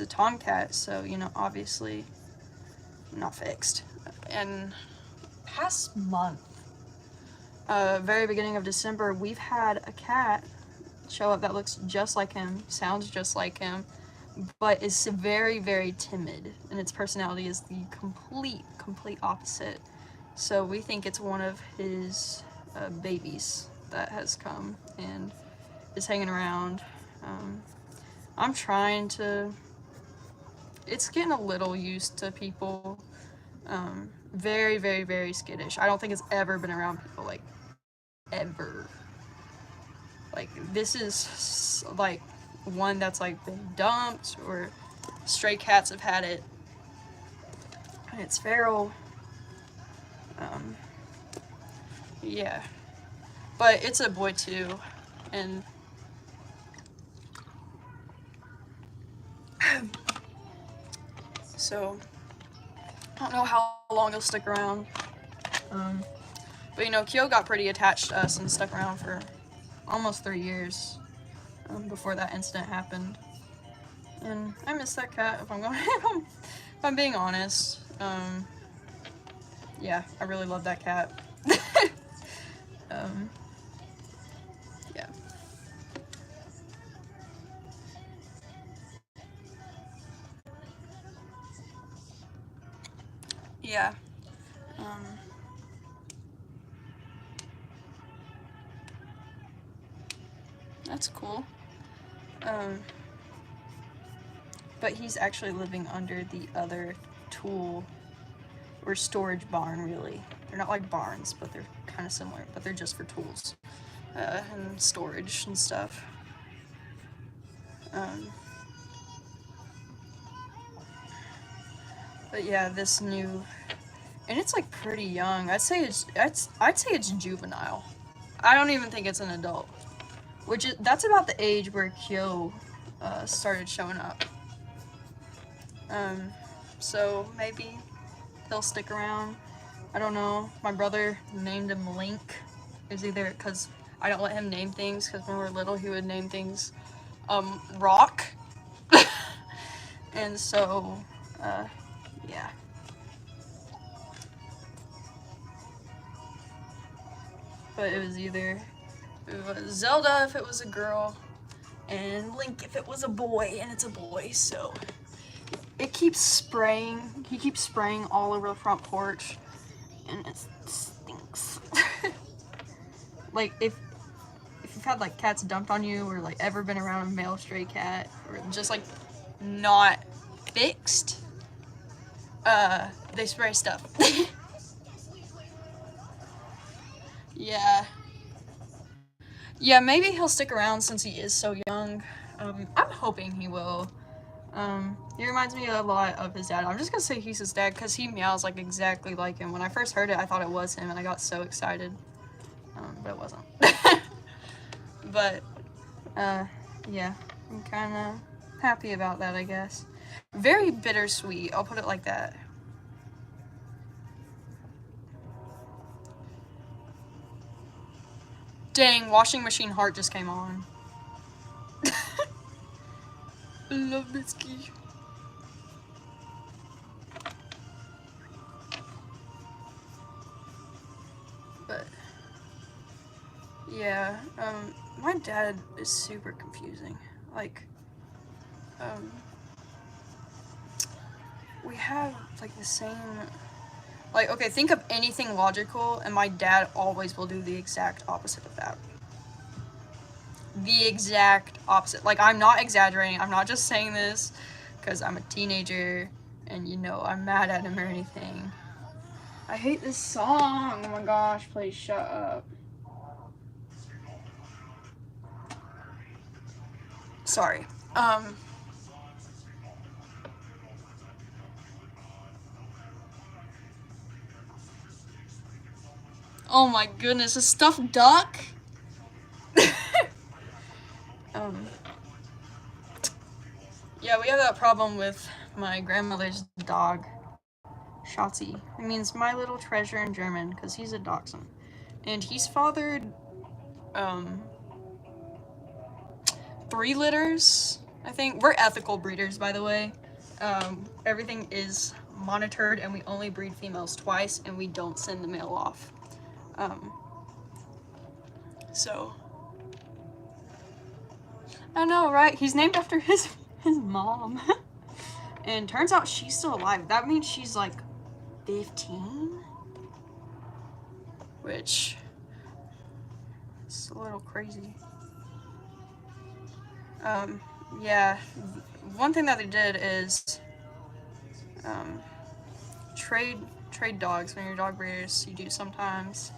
tomcat, so you know, obviously not fixed. And Past month, very beginning of December, we've had a cat show up that looks just like him, sounds just like him, but is very timid, and its personality is the complete opposite. So we think it's one of his babies that has come and is hanging around. I'm trying to. It's getting a little used to people. Very skittish. I don't think it's ever been around people, like, ever. Like, this is like one that's like been dumped, or stray cats have had it, and it's feral. Yeah, but it's a boy too, and so I don't know how long he'll stick around. But you know, Kyo got pretty attached to us and stuck around for almost 3 years before that incident happened. And I miss that cat, if I'm being honest. Yeah, I really love that cat. Yeah. Yeah. That's cool. But he's actually living under the other tool or storage barn, really. They're not like barns, but they're kind of similar, but they're just for tools and storage and stuff. But yeah, this new, and it's like pretty young. I'd say it's juvenile. I don't even think it's an adult, that's about the age where Kyo started showing up. So maybe he'll stick around. I don't know. My brother named him Link. It was either because I don't let him name things, because when we were little he would name things Rock. And so, yeah. But it It was Zelda if it was a girl, and Link if it was a boy, and it's a boy, so it keeps spraying. He keeps spraying all over the front porch, and it stinks. Like if you've had like cats dumped on you, or like ever been around a male stray cat, or just like not fixed, they spray stuff. Yeah, maybe he'll stick around since he is so young. I'm hoping he will. He reminds me a lot of his dad. I'm just gonna say he's his dad because he meows like exactly like him. When I first heard it, I thought it was him, and I got so excited. But it wasn't. But, yeah, I'm kind of happy about that, I guess. Very bittersweet, I'll put it like that. Dang, washing machine heart just came on. I love Mitski. But yeah, my dad is super confusing. Like, we have like the same, like, okay, think of anything logical, and my dad always will do the exact opposite of that. The exact opposite. Like, I'm not exaggerating. I'm not just saying this because I'm a teenager and, you know, I'm mad at him or anything. I hate this song. Oh my gosh, please shut up. Sorry. Oh my goodness, a stuffed duck? Yeah, we have that problem with my grandmother's dog, Schatzi. It means my little treasure in German, because he's a dachshund. And he's fathered, 3 litters, I think. We're ethical breeders, by the way. Everything is monitored, and we only breed females twice, and we don't send the male off. So, I know, right? He's named after his mom. And turns out she's still alive. That means she's like 15? Which is a little crazy. Yeah, one thing that they did is trade dogs. When you're dog breeders, you do sometimes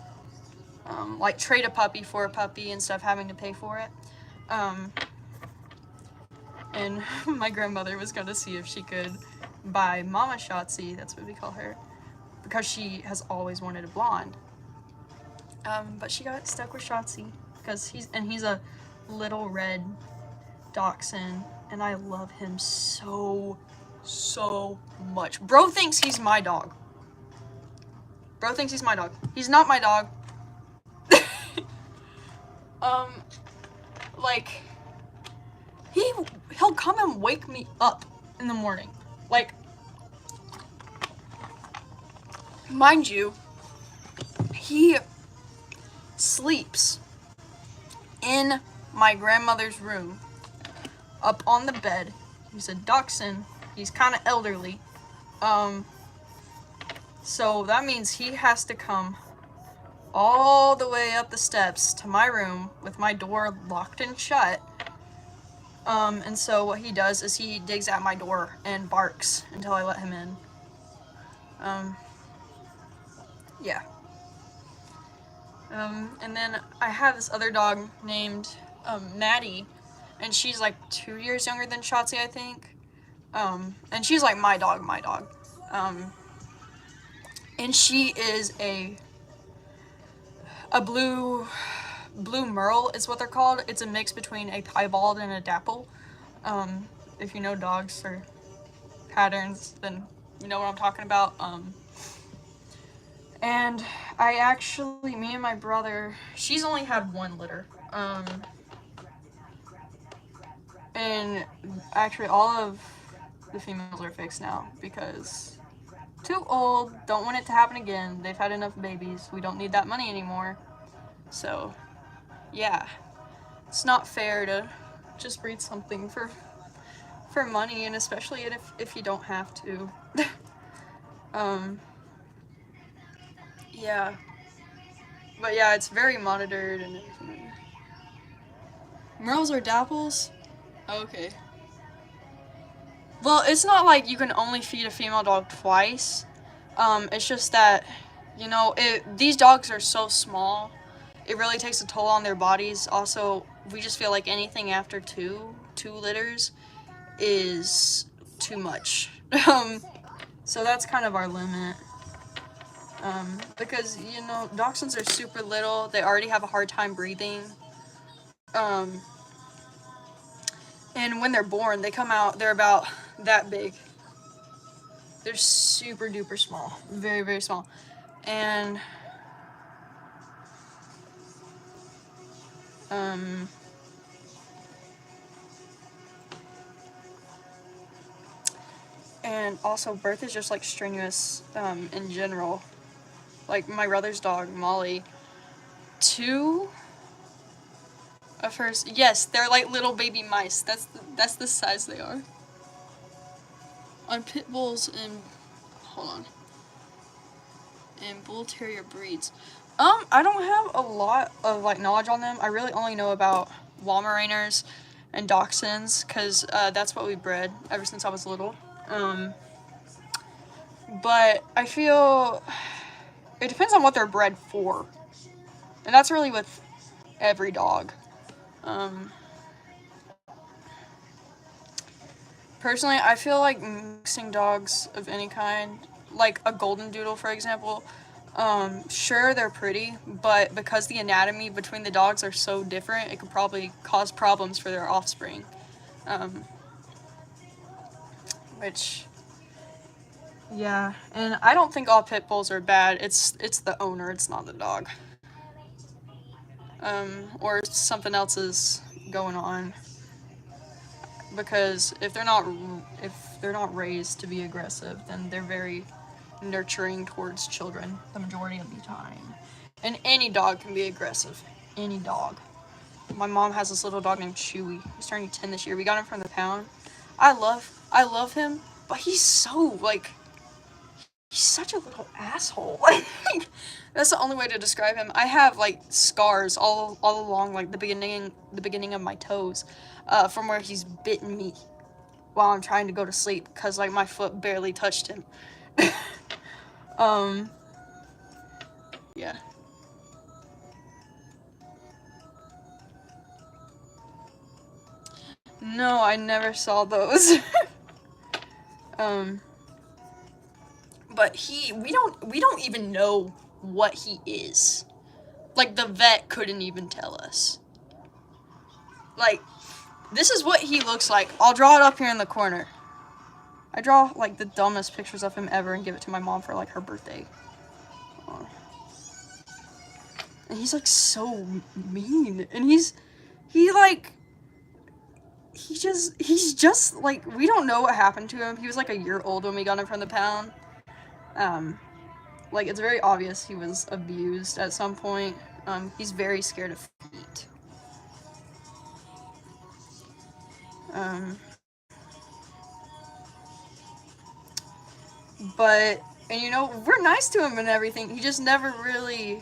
like trade a puppy for a puppy instead of having to pay for it. And my grandmother was going to see if she could buy Mama Schatzi, that's what we call her, because she has always wanted a blonde. But she got stuck with Schatzi because he's a little red dachshund, and I love him so much. Bro thinks he's my dog. Bro thinks he's my dog. He's not my dog. Like, he'll come and wake me up in the morning. Like, mind you, he sleeps in my grandmother's room, up on the bed. He's a dachshund. He's kind of elderly. So that means he has to come all the way up the steps to my room with my door locked and shut. And so what he does is he digs at my door and barks until I let him in. Yeah. And then I have this other dog named Maddie, and she's like 2 years younger than Schatzi, I think. And she's like my dog. And she is a blue merle is what they're called. It's a mix between a piebald and a dapple. If you know dogs or patterns, then you know what I'm talking about. And I actually, me and my brother, she's only had 1 litter. And actually all of the females are fixed now because too old, don't want it to happen again. They've had enough babies. We don't need that money anymore. So, yeah, it's not fair to just breed something for money, and especially if you don't have to. Yeah. But yeah, it's very monitored and everything. Merles or Dapples? Okay. Well, it's not like you can only feed a female dog twice. It's just that, you know, these dogs are so small, it really takes a toll on their bodies. Also, we just feel like anything after two litters is too much. So that's kind of our limit. Because, you know, dachshunds are super little. They already have a hard time breathing. And when they're born, they're about that big. They're super duper small. Very, very small. And, and also birth is just like strenuous, in general. Like my brother's dog, Molly, 2 of hers, yes, they're like little baby mice. That's the size they are. On pit bulls and, hold on, and bull terrier breeds. I don't have a lot of like knowledge on them. I really only know about Weimaraner's and Dachshunds, because that's what we bred ever since I was little. But I feel it depends on what they're bred for, and that's really with every dog. Personally, I feel like mixing dogs of any kind, like a golden doodle, for example, sure, they're pretty, but because the anatomy between the dogs are so different, it could probably cause problems for their offspring. Which, yeah, and I don't think all pit bulls are bad. It's the owner, it's not the dog. Or something else is going on. Because if they're not raised to be aggressive, then they're very nurturing towards children the majority of the time. And any dog can be aggressive. Any dog. My mom has this little dog named Chewy. He's turning 10 this year. We got him from the pound. I love him, but he's so he's such a little asshole. That's the only way to describe him. I have like scars all along like the beginning of my toes, from where he's bitten me while I'm trying to go to sleep, because like my foot barely touched him. Yeah. No, I never saw those. But we don't even know what he is. Like the vet couldn't even tell us. Like, this is what he looks like. I'll draw it up here in the corner. I draw like the dumbest pictures of him ever and give it to my mom for like her birthday. And he's like so mean, and he's just like, we don't know what happened to him. He was like a year old when we got him from the pound. Like, it's very obvious he was abused at some point. He's very scared of feet. But, and you know, we're nice to him and everything. He just never really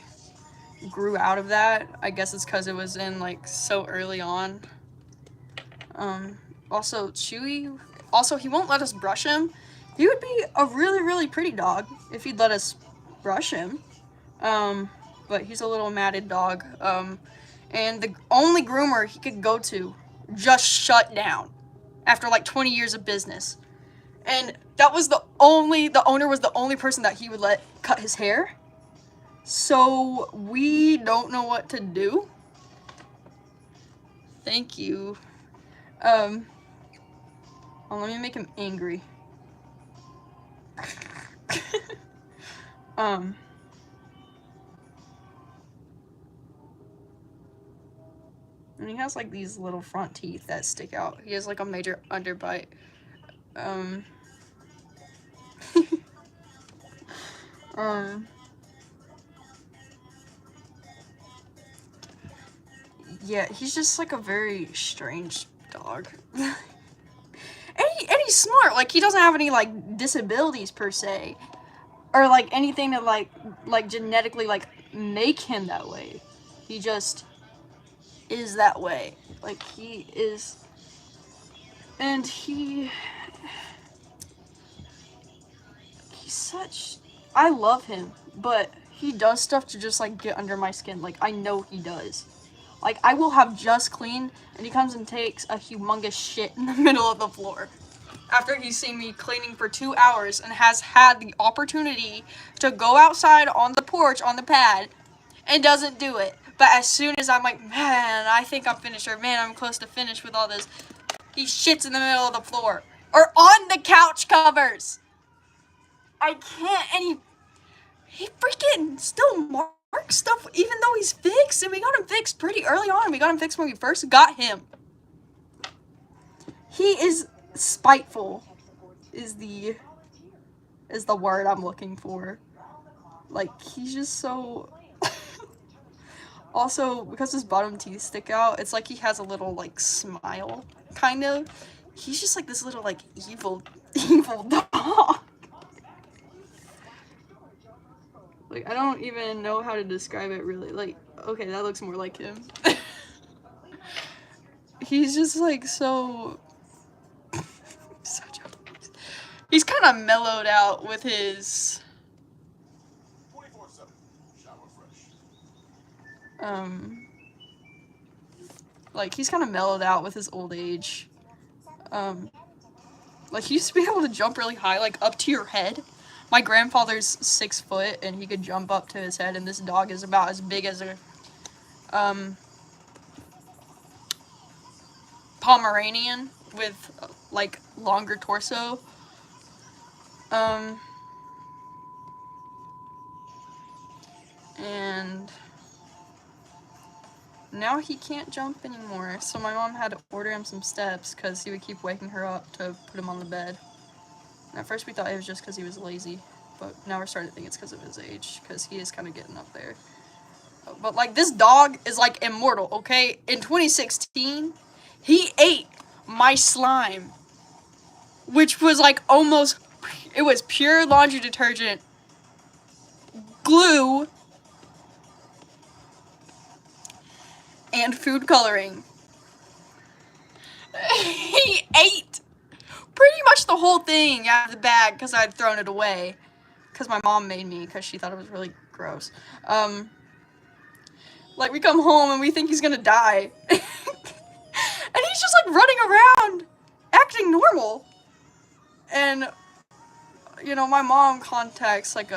grew out of that. I guess it's because it was in like so early on. Also, Chewy, also he won't let us brush him. He would be a really, really pretty dog if he'd let us brush him. But he's a little matted dog. And the only groomer he could go to just shut down after like 20 years of business. And that was the owner was the only person that he would let cut his hair. So we don't know what to do. Thank you. Let me make him angry. And he has like these little front teeth that stick out. He has like a major underbite. yeah, he's just like a very strange dog. and he's smart. Like, he doesn't have any like disabilities per se, or like anything to like genetically like make him that way. He just is that way. Like, he is, and he's such, I love him, but he does stuff to just like get under my skin. Like, I know he does. Like, I will have just cleaned and he comes and takes a humongous shit in the middle of the floor after he's seen me cleaning for 2 hours and has had the opportunity to go outside on the porch on the pad and doesn't do it. But as soon as I'm like, man, I think I'm finished, or man, I'm close to finish with all this, he shits in the middle of the floor or on the couch covers. I can't, and he freaking still marks stuff even though he's fixed, and we got him fixed pretty early on. We got him fixed when we first got him. He is spiteful is the word I'm looking for. Like, he's just so also, because his bottom teeth stick out, it's like he has a little like smile, kind of. He's just like this little like evil dog. Like, I don't even know how to describe it really. Like, okay, that looks more like him. He's just like so he's kind of mellowed out with his like, he's kind of mellowed out with his old age. Like, he used to be able to jump really high, like up to your head. My grandfather's 6 foot and he could jump up to his head, and this dog is about as big as a Pomeranian with like longer torso. And now he can't jump anymore, so my mom had to order him some steps because he would keep waking her up to put him on the bed. And at first we thought it was just because he was lazy, but now we're starting to think it's because of his age, because he is kind of getting up there. But like, this dog is like immortal, okay? In 2016, he ate my slime, which was like almost, it was pure laundry detergent, glue, and food coloring. He ate pretty much the whole thing out of the bag because I'd thrown it away. Because my mom made me, because she thought it was really gross. Like, we come home and we think he's gonna die. And he's just like running around, acting normal. And, you know, my mom contacts like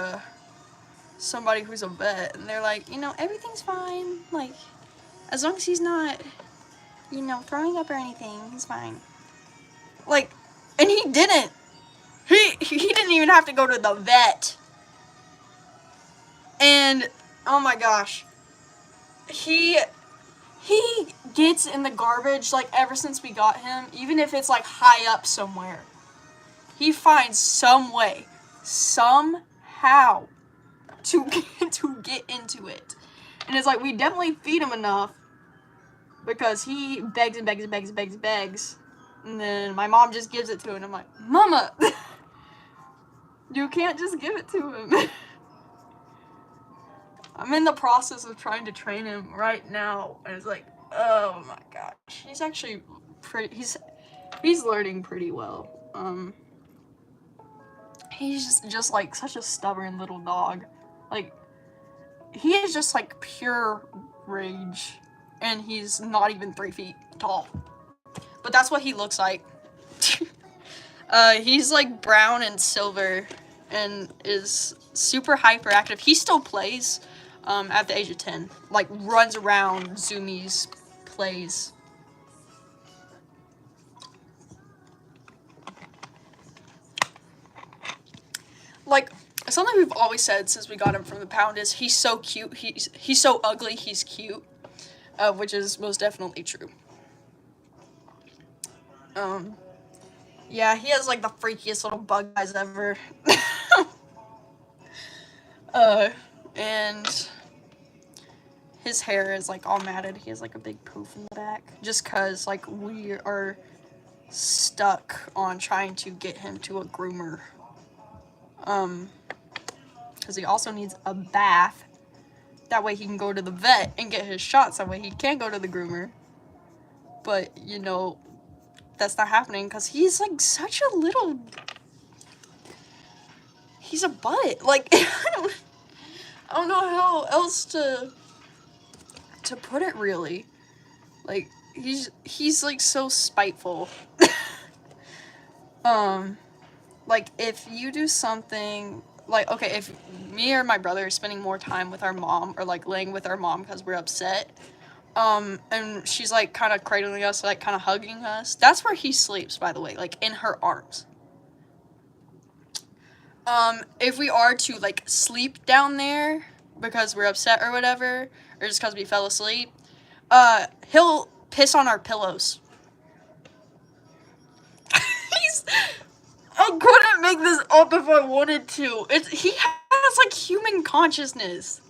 somebody who's a vet, and they're like, you know, everything's fine. Like, as long as he's not, you know, throwing up or anything, he's fine. Like, and he didn't. He didn't even have to go to the vet. And, oh my gosh. He gets in the garbage, like, ever since we got him, even if it's, like, high up somewhere. He finds some way, somehow, to get into it. And it's like, we definitely feed him enough, because he begs and begs and begs and begs and begs. And then my mom just gives it to him, and I'm like, Mama! You can't just give it to him. I'm in the process of trying to train him right now, and it's like, oh my gosh. He's actually he's learning pretty well. He's just like such a stubborn little dog. Like, he is just like pure rage, and he's not even 3 feet tall. But that's what he looks like. He's like brown and silver and is super hyperactive. He still plays at the age of 10. Like, runs around, zoomies, plays. Like, something we've always said since we got him from the pound is he's so cute. He's so ugly, he's cute. Which is most definitely true. Yeah, he has like the freakiest little bug eyes ever. And his hair is like all matted. He has like a big poof in the back. Just cause like we are stuck on trying to get him to a groomer. Cause he also needs a bath. That way he can go to the vet and get his shots. That way he can go to the groomer. But, you know, that's not happening because he's like such a little... He's a butt. Like, I don't know how else to put it really. Like, he's like so spiteful. Like if you do something like, okay, if me or my brother are spending more time with our mom or like laying with our mom because we're upset, and she's like kind of cradling us, like kind of hugging us, that's where he sleeps, by the way, like in her arms. If we are to like sleep down there because we're upset or whatever, or just because we fell asleep, he'll piss on our pillows. I couldn't make this up if I wanted to. He has like human consciousness.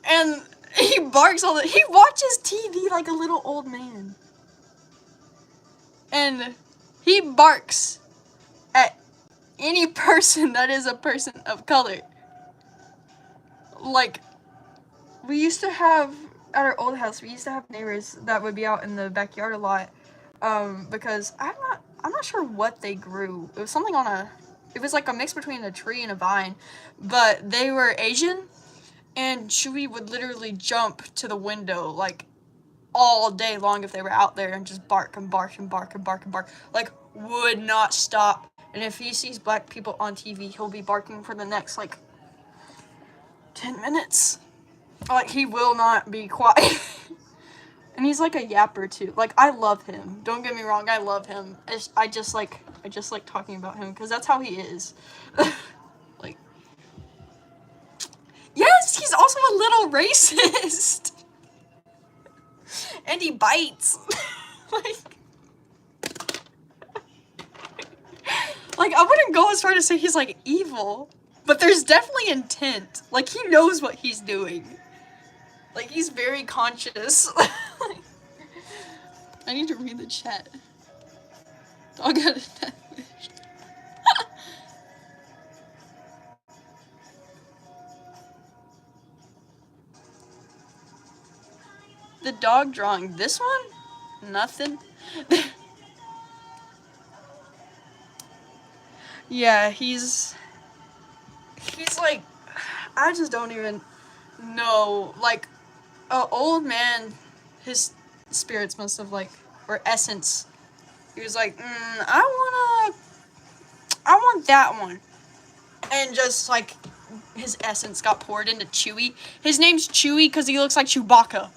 And he barks all the... He watches TV like a little old man. And he barks at any person that is a person of color. Like, we used to have, at our old house, we used to have neighbors that would be out in the backyard a lot. Because I'm not sure what they grew. It was something it was like a mix between a tree and a vine. But they were Asian. And Chewy would literally jump to the window, like, all day long if they were out there and just bark and bark and bark and bark and bark. Like, would not stop. And if he sees black people on TV, he'll be barking for the next, like, 10 minutes. Like, he will not be quiet. And he's like a yapper, too. Like, I love him. Don't get me wrong, I love him. I just like talking about him, because that's how he is. Like, yes, he's also a little racist. And he bites. Like, I wouldn't go as far to say he's, like, evil. But there's definitely intent. Like, he knows what he's doing. Like, he's very conscious. I need to read the chat. Dog had a death wish. The dog drawing. This one? Nothing. Yeah, he's like, I just don't even know. Like, an old man, his spirits must have, like, or essence. He was like, I want that one. And just, like, his essence got poured into Chewy. His name's Chewy because he looks like Chewbacca.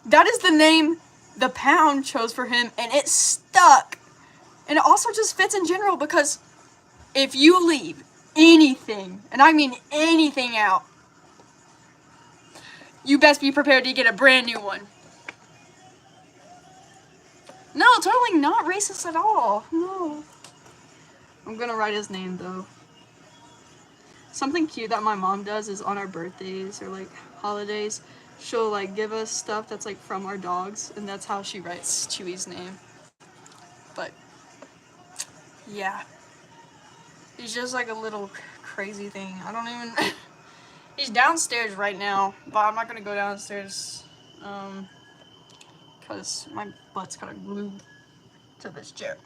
That is the name the pound chose for him, and it stuck. And it also just fits in general because if you leave anything, and I mean anything out, you best be prepared to get a brand new one. No, totally not racist at all. No. I'm gonna write his name though. Something cute that my mom does is on our birthdays or like holidays, she'll like give us stuff that's like from our dogs, and that's how she writes Chewy's name. But yeah, he's just like a little crazy thing. I don't even he's downstairs right now, but I'm not gonna go downstairs because my butt's kind of glued to this chair.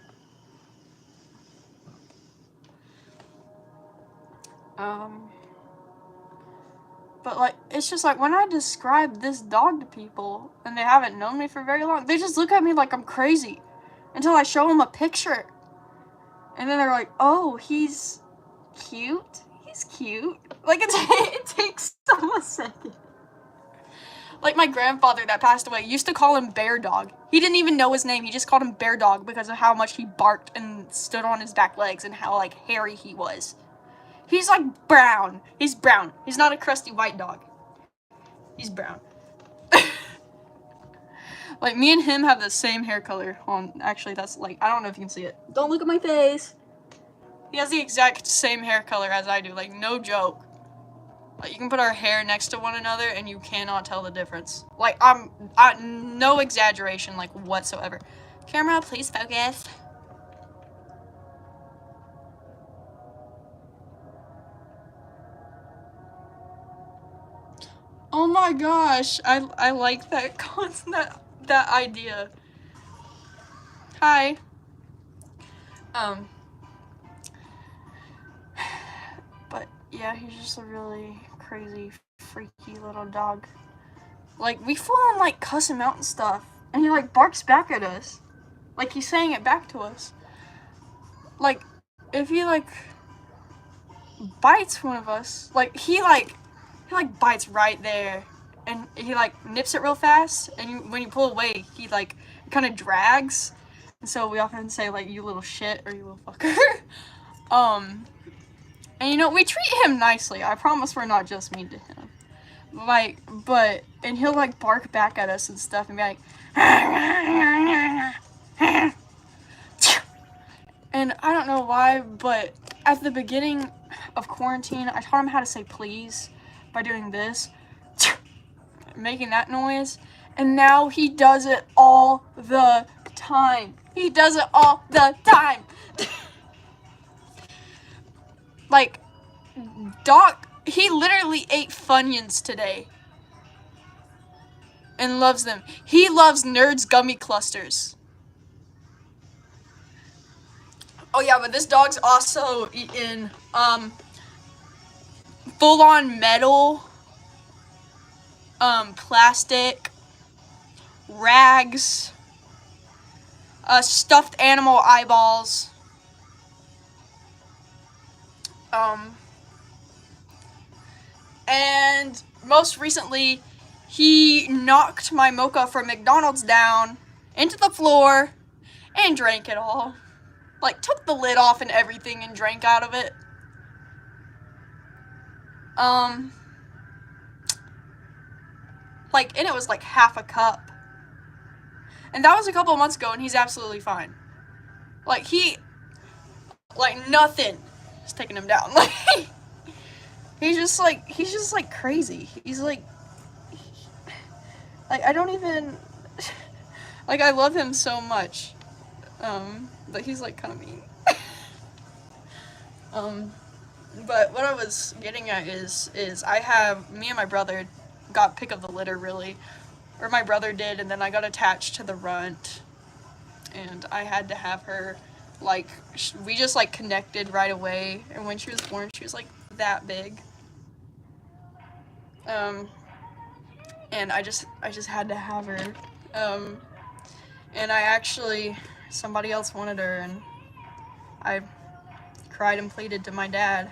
But like, it's just like, when I describe this dog to people, and they haven't known me for very long, they just look at me like I'm crazy, until I show them a picture. And then they're like, oh, he's cute? He's cute? Like, it takes them a second. Like, my grandfather that passed away used to call him Bear Dog. He didn't even know his name, he just called him Bear Dog because of how much he barked and stood on his back legs and how, like, hairy he was. He's like brown. He's brown. He's not a crusty white dog. He's brown. Like, me and him have the same hair color on. Actually, that's like, I don't know if you can see it. Don't look at my face. He has the exact same hair color as I do, like, no joke. Like, you can put our hair next to one another and you cannot tell the difference. Like, no exaggeration, like, whatsoever. Camera, please focus. Oh my gosh, I like that that idea. Hi. But yeah, he's just a really crazy, freaky little dog. Like, we full on, like, cuss him out and stuff, and he, like, barks back at us. Like, he's saying it back to us. Like, if he, like, bites one of us, like, he bites right there, and he, like, nips it real fast, and when you pull away, he, like, kind of drags, and so we often say, like, you little shit, or you little fucker. And, you know, we treat him nicely. I promise we're not just mean to him. Like, and he'll, like, bark back at us and stuff and be like, and I don't know why, but at the beginning of quarantine, I taught him how to say please by doing this, making that noise, and now he does it all the time. He does it all the time. Like, Doc, he literally ate Funyuns today. And loves them. He loves Nerds gummy clusters. Oh yeah, but this dog's also eaten, full-on metal, plastic, rags, stuffed animal eyeballs, and most recently, he knocked my mocha from McDonald's down into the floor and drank it all. Like, took the lid off and everything and drank out of it. Like, and it was like half a cup. And that was a couple of months ago, and he's absolutely fine. Like, nothing is taking him down. Like, he's just like crazy. He's like, I don't even, like, I love him so much. But he's, like, kind of mean. But what I was getting at is me and my brother got pick of the litter, really. Or my brother did, and then I got attached to the runt. And I had to have her, like, we just, like, connected right away. And when she was born, she was, like, that big. And I just had to have her. And I actually, somebody else wanted her, and I cried and pleaded to my dad.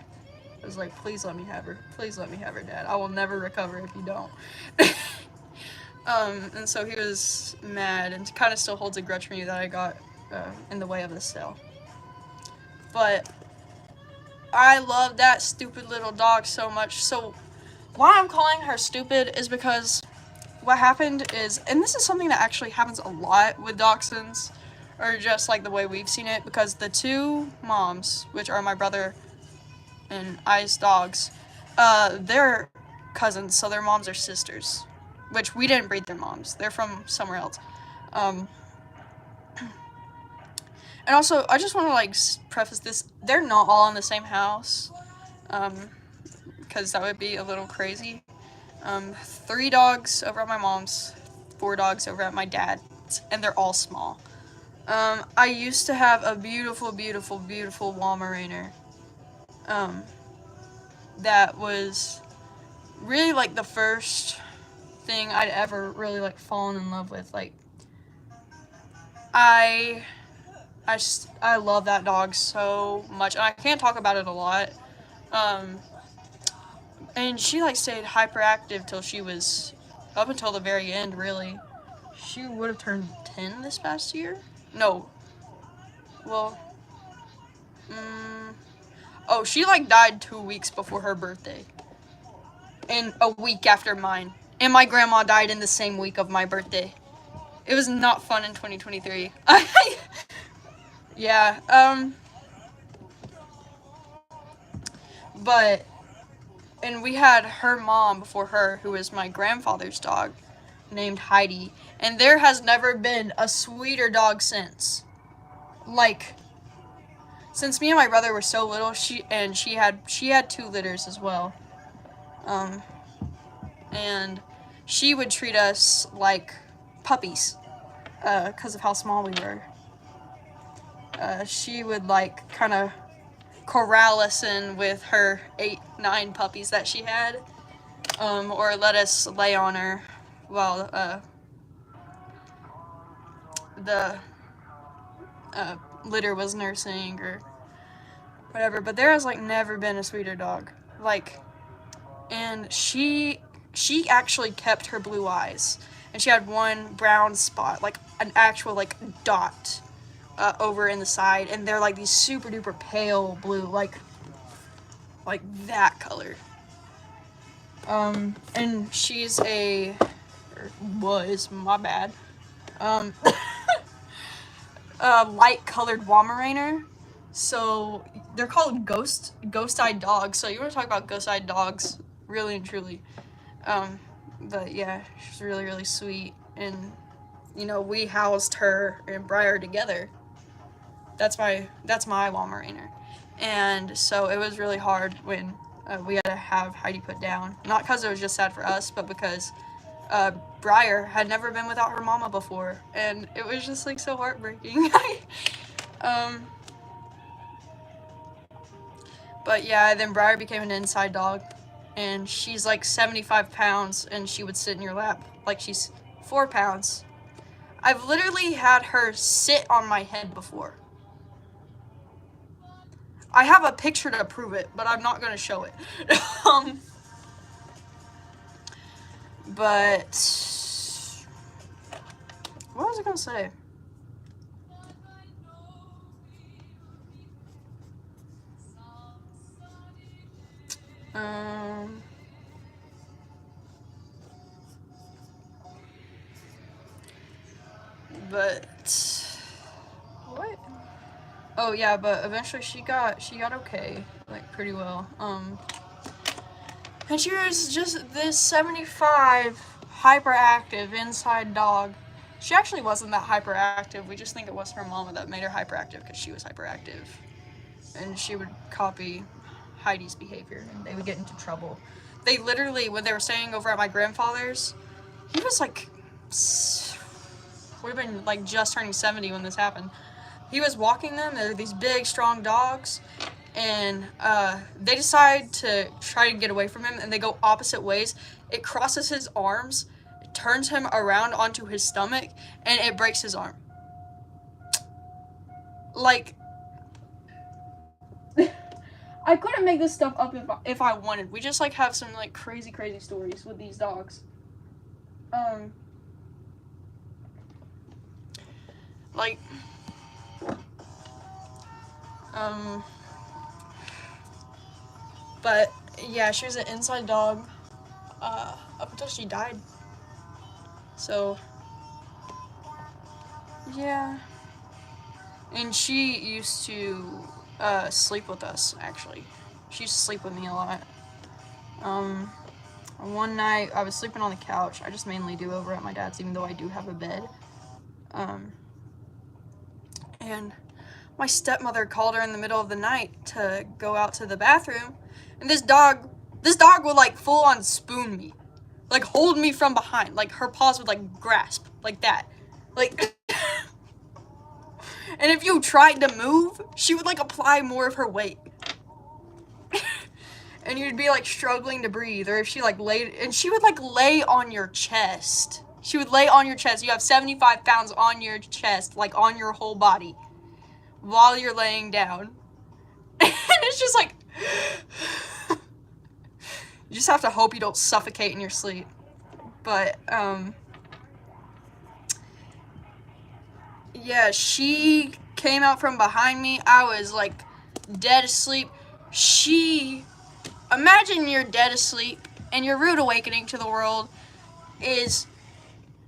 I was like, please let me have her. Please let me have her, Dad. I will never recover if you don't. And so he was mad and kind of still holds a grudge for me that I got in the way of the sale. But I love that stupid little dog so much. So why I'm calling her stupid is because what happened is, and this is something that actually happens a lot with dachshunds, or just like the way we've seen it, because the two moms, which are my brother and I's dogs, they're cousins, so their moms are sisters, which we didn't breed their moms. They're from somewhere else. And also, I just want to, like, preface this, they're not all in the same house, because that would be a little crazy. 3 dogs over at my mom's, 4 dogs over at my dad's, and they're all small. I used to have a beautiful, beautiful, beautiful Weimaraner, that was really, like, the first thing I'd ever really, like, fallen in love with. Like, I love that dog so much, and I can't talk about it a lot. And she, like, stayed hyperactive till she was, up until the very end, really. She would have turned 10 this past year? No. Well, oh, she, like, died 2 weeks before her birthday. And a week after mine. And my grandma died in the same week of my birthday. It was not fun in 2023. Yeah, And we had her mom before her, who was my grandfather's dog, named Heidi. And there has never been a sweeter dog since. Like, since me and my brother were so little, she had 2 litters as well. And she would treat us like puppies, because of how small we were. She would like kind of corral us in with her 8, 9 puppies that she had, or let us lay on her while the litter was nursing or whatever. But there has like never been a sweeter dog. Like, and she actually kept her blue eyes, and she had one brown spot, like an actual like dot over in the side, and they're like these super duper pale blue, like that color. And she's was, my bad, light colored Weimaraner. So they're called ghost-eyed dogs. So you want to talk about ghost-eyed dogs, really and truly. But yeah, she's really, really sweet. And, you know, we housed her and Briar together. That's my Weimaraner. And so it was really hard when we had to have Heidi put down. Not because it was just sad for us, but because Briar had never been without her mama before. And it was just like so heartbreaking. But yeah, then Briar became an inside dog, and she's like 75 pounds, and she would sit in your lap like she's 4 pounds. I've literally had her sit on my head before. I have a picture to prove it, but I'm not going to show it. But what was I going to say? But what? Oh yeah, but eventually she got okay, like pretty well. And she was just this 75 hyperactive inside dog. She actually wasn't that hyperactive. We just think it was her mama that made her hyperactive because she was hyperactive, and she would copy Heidi's behavior, and they would get into trouble. They literally, when they were staying over at my grandfather's, he was like, would have been like just turning 70 when this happened. He was walking them. They're these big, strong dogs, and they decide to try to get away from him, and they go opposite ways. It crosses his arms, it turns him around onto his stomach, and it breaks his arm. Like, I couldn't make this stuff up if I wanted. We just like have some like crazy stories with these dogs. But yeah, she was an inside dog up until she died. So yeah, and she used to sleep with us, actually. She used to sleep with me a lot. One night I was sleeping on the couch. I just mainly do over at my dad's, even though I do have a bed. And my stepmother called her in the middle of the night to go out to the bathroom, and this dog would like full on spoon me, like hold me from behind, like her paws would like grasp like that, like. And if you tried to move, she would like apply more of her weight. And you'd be like struggling to breathe, or if she like laid, and she would like lay on your chest. She would lay on your chest. You have 75 pounds on your chest, like on your whole body, while you're laying down. And it's just like, you just have to hope you don't suffocate in your sleep. But, yeah, she came out from behind me. I was like dead asleep. Imagine you're dead asleep and your rude awakening to the world is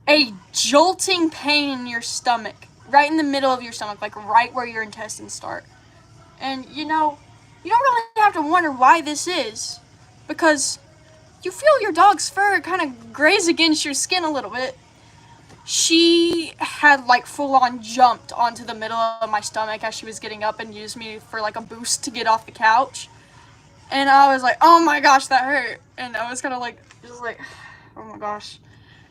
a jolting pain in your stomach, right in the middle of your stomach, like right where your intestines start. And you know, you don't really have to wonder why this is, because you feel your dog's fur kind of graze against your skin a little bit. She had like full on jumped onto the middle of my stomach as she was getting up and used me for like a boost to get off the couch. And I was like, oh my gosh, that hurt. And I was kind of like, just like, oh my gosh.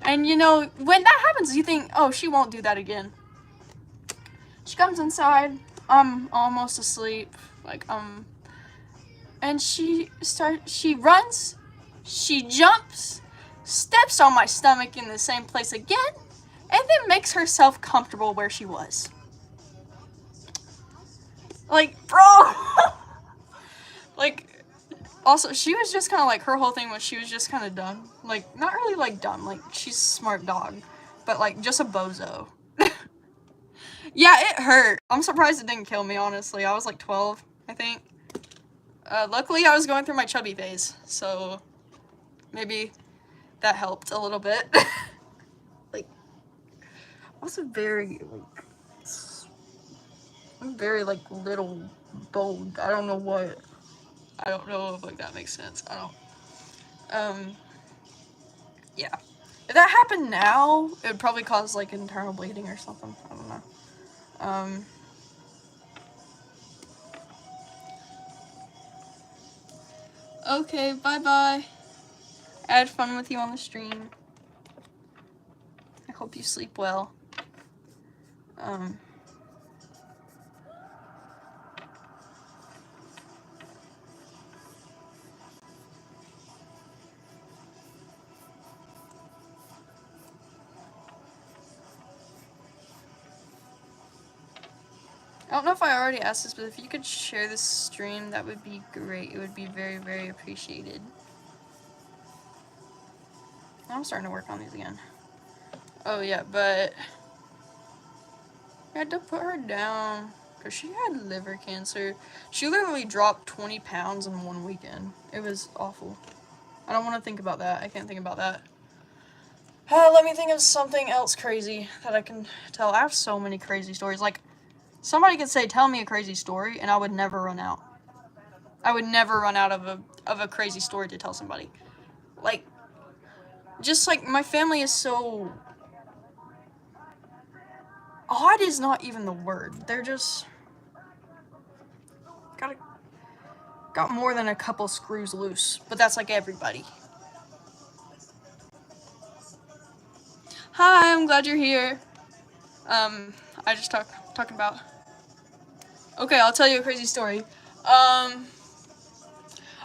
And you know, when that happens, you think, oh, she won't do that again. She comes inside, I'm almost asleep, like, and she runs, she jumps, steps on my stomach in the same place again, and then makes herself comfortable where she was. Like, bro! Like, also, she was just kind of like, her whole thing was she was just kind of dumb. Like, not really like dumb, like, she's a smart dog, but like, just a bozo. Yeah, it hurt. I'm surprised it didn't kill me, honestly. I was like 12, I think. Luckily, I was going through my chubby phase, so maybe that helped a little bit. Like, I was like, I'm very, like, little bold. I don't know what. I don't know if, like, that makes sense. I don't. Yeah. If that happened now, it would probably cause, like, internal bleeding or something. I don't know. Okay, bye-bye. I had fun with you on the stream. I hope you sleep well. I don't know if I already asked this, but if you could share this stream, that would be great. It would be very, very appreciated. I'm starting to work on these again. Oh yeah, but I had to put her down because she had liver cancer. She literally dropped 20 pounds in one weekend. It was awful. I don't want to think about that. I can't think about that. Let me think of something else crazy that I can tell. I have so many crazy stories. Like, somebody could say, tell me a crazy story, and I would never run out. I would never run out of a crazy story to tell somebody. Like, just like, my family is so... odd is not even the word. They're just... got more than a couple screws loose. But that's like everybody. Hi, I'm glad you're here. I just talking about... Okay, I'll tell you a crazy story.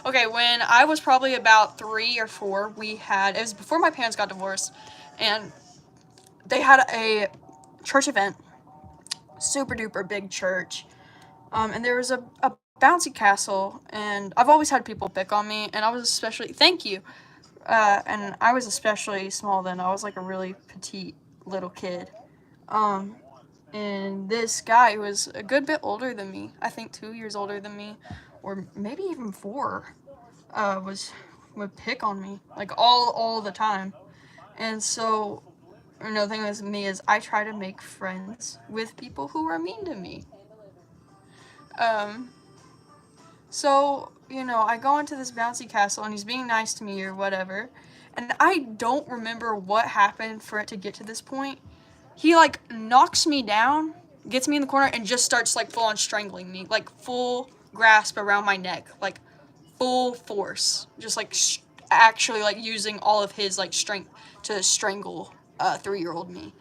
Okay, when I was probably about 3 or 4, it was before my parents got divorced, and they had a church event, super duper big church, and there was a bouncy castle, and I've always had people pick on me, and I was especially, thank you, and I was especially small then. I was like a really petite little kid, and this guy who was a good bit older than me, I think 2 years older than me, or maybe even 4, would pick on me, like, all the time. And so, the thing with me is I try to make friends with people who are mean to me. So, I go into this bouncy castle and he's being nice to me or whatever, and I don't remember what happened for it to get to this point. He, like, knocks me down, gets me in the corner, and just starts, like, full-on strangling me, like, full grasp around my neck, like, full force, just, like, actually, like, using all of his, like, strength to strangle 3-year-old me.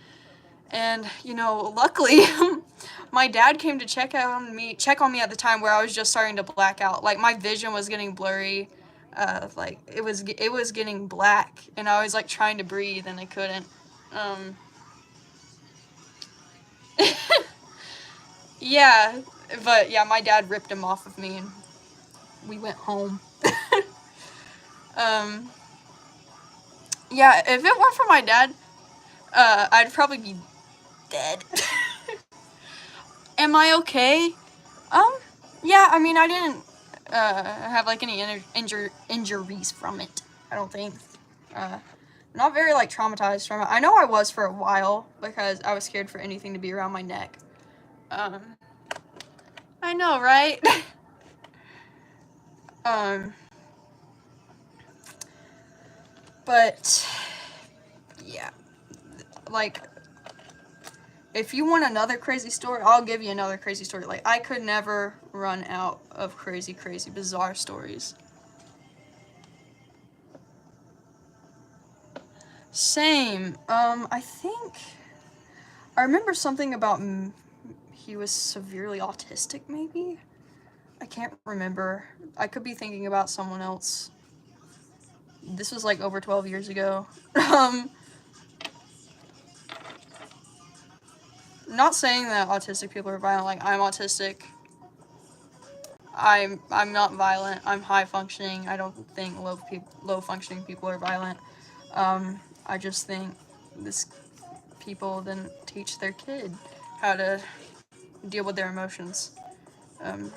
And, luckily, my dad came to check on me at the time where I was just starting to black out. Like, my vision was getting blurry, like, it was getting black, and I was, like, trying to breathe, and I couldn't. Yeah, but, yeah, my dad ripped him off of me, and we went home. Yeah, if it weren't for my dad, I'd probably be dead. Am I okay? Yeah, I mean, I didn't, have, like, any injuries from it, I don't think. Not very, like, traumatized from it. I know I was for a while, because I was scared for anything to be around my neck. I know, right? But yeah, like, if you want another crazy story, I'll give you another crazy story. Like, I could never run out of crazy, bizarre stories. Same. I think I remember something about he was severely autistic, maybe? I can't remember. I could be thinking about someone else. This was like over 12 years ago. Not saying that autistic people are violent. Like, I'm autistic. I'm not violent. I'm high functioning. I don't think low functioning people are violent. I just think people didn't teach their kid how to deal with their emotions,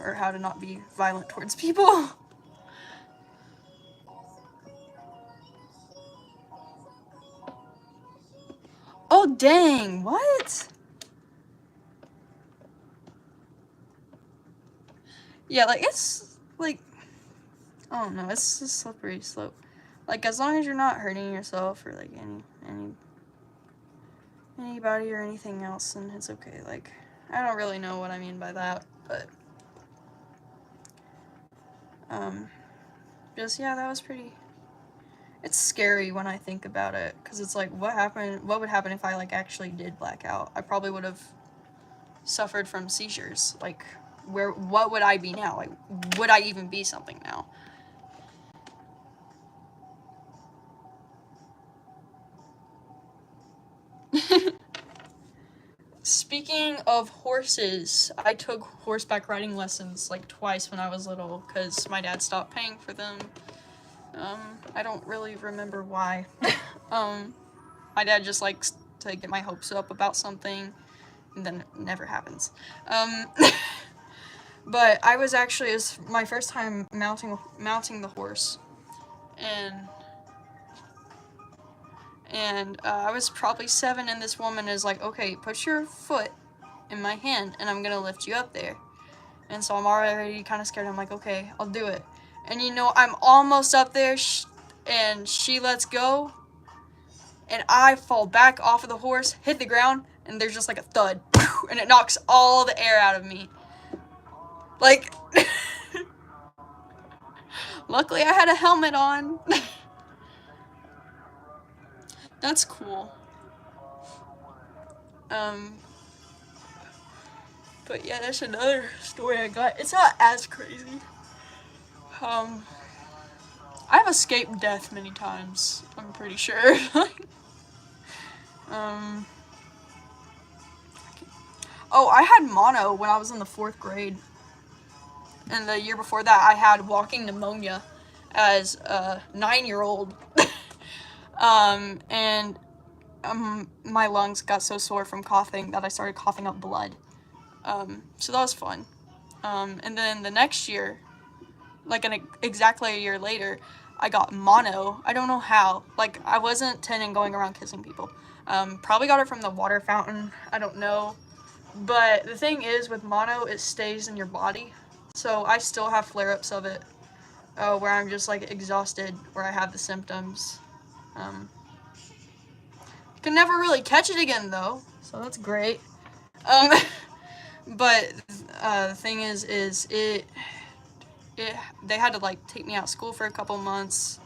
or how to not be violent towards people. Oh dang! What? Yeah, like, it's like, I don't know. It's a slippery slope. Like, as long as you're not hurting yourself or like anybody or anything else, then it's okay. Like, I don't really know what I mean by that, but just, yeah, that was pretty. It's scary when I think about it, because it's like, what would happen if I, like, actually did black out? I probably would have suffered from seizures. Like, what would I be now? Like, would I even be something now? Speaking of horses, I took horseback riding lessons like twice when I was little because my dad stopped paying for them. I don't really remember why. My dad just likes to get my hopes up about something, and then it never happens. But I was actually, it was my first time mounting the horse, and I was probably 7, and this woman is like, okay, put your foot in my hand, and I'm gonna lift you up there. And so I'm already kind of scared. I'm like, okay, I'll do it. And I'm almost up there, and she lets go, and I fall back off of the horse, hit the ground, and there's just like a thud, and it knocks all the air out of me. Like, luckily I had a helmet on. That's cool. But yeah, that's another story I got. It's not as crazy. I've escaped death many times, I'm pretty sure. Oh, I had mono when I was in the 4th grade. And the year before that, I had walking pneumonia as a 9-year-old. And my lungs got so sore from coughing that I started coughing up blood. So that was fun. And then the next year, like exactly a year later, I got mono. I don't know how. Like, I wasn't 10 and going around kissing people. Probably got it from the water fountain. I don't know. But the thing is, with mono, it stays in your body. So I still have flare-ups of it, where I'm just, like, exhausted, where I have the symptoms. Can never really catch it again, though. So that's great. But the thing is they had to, like, take me out of school for a couple months.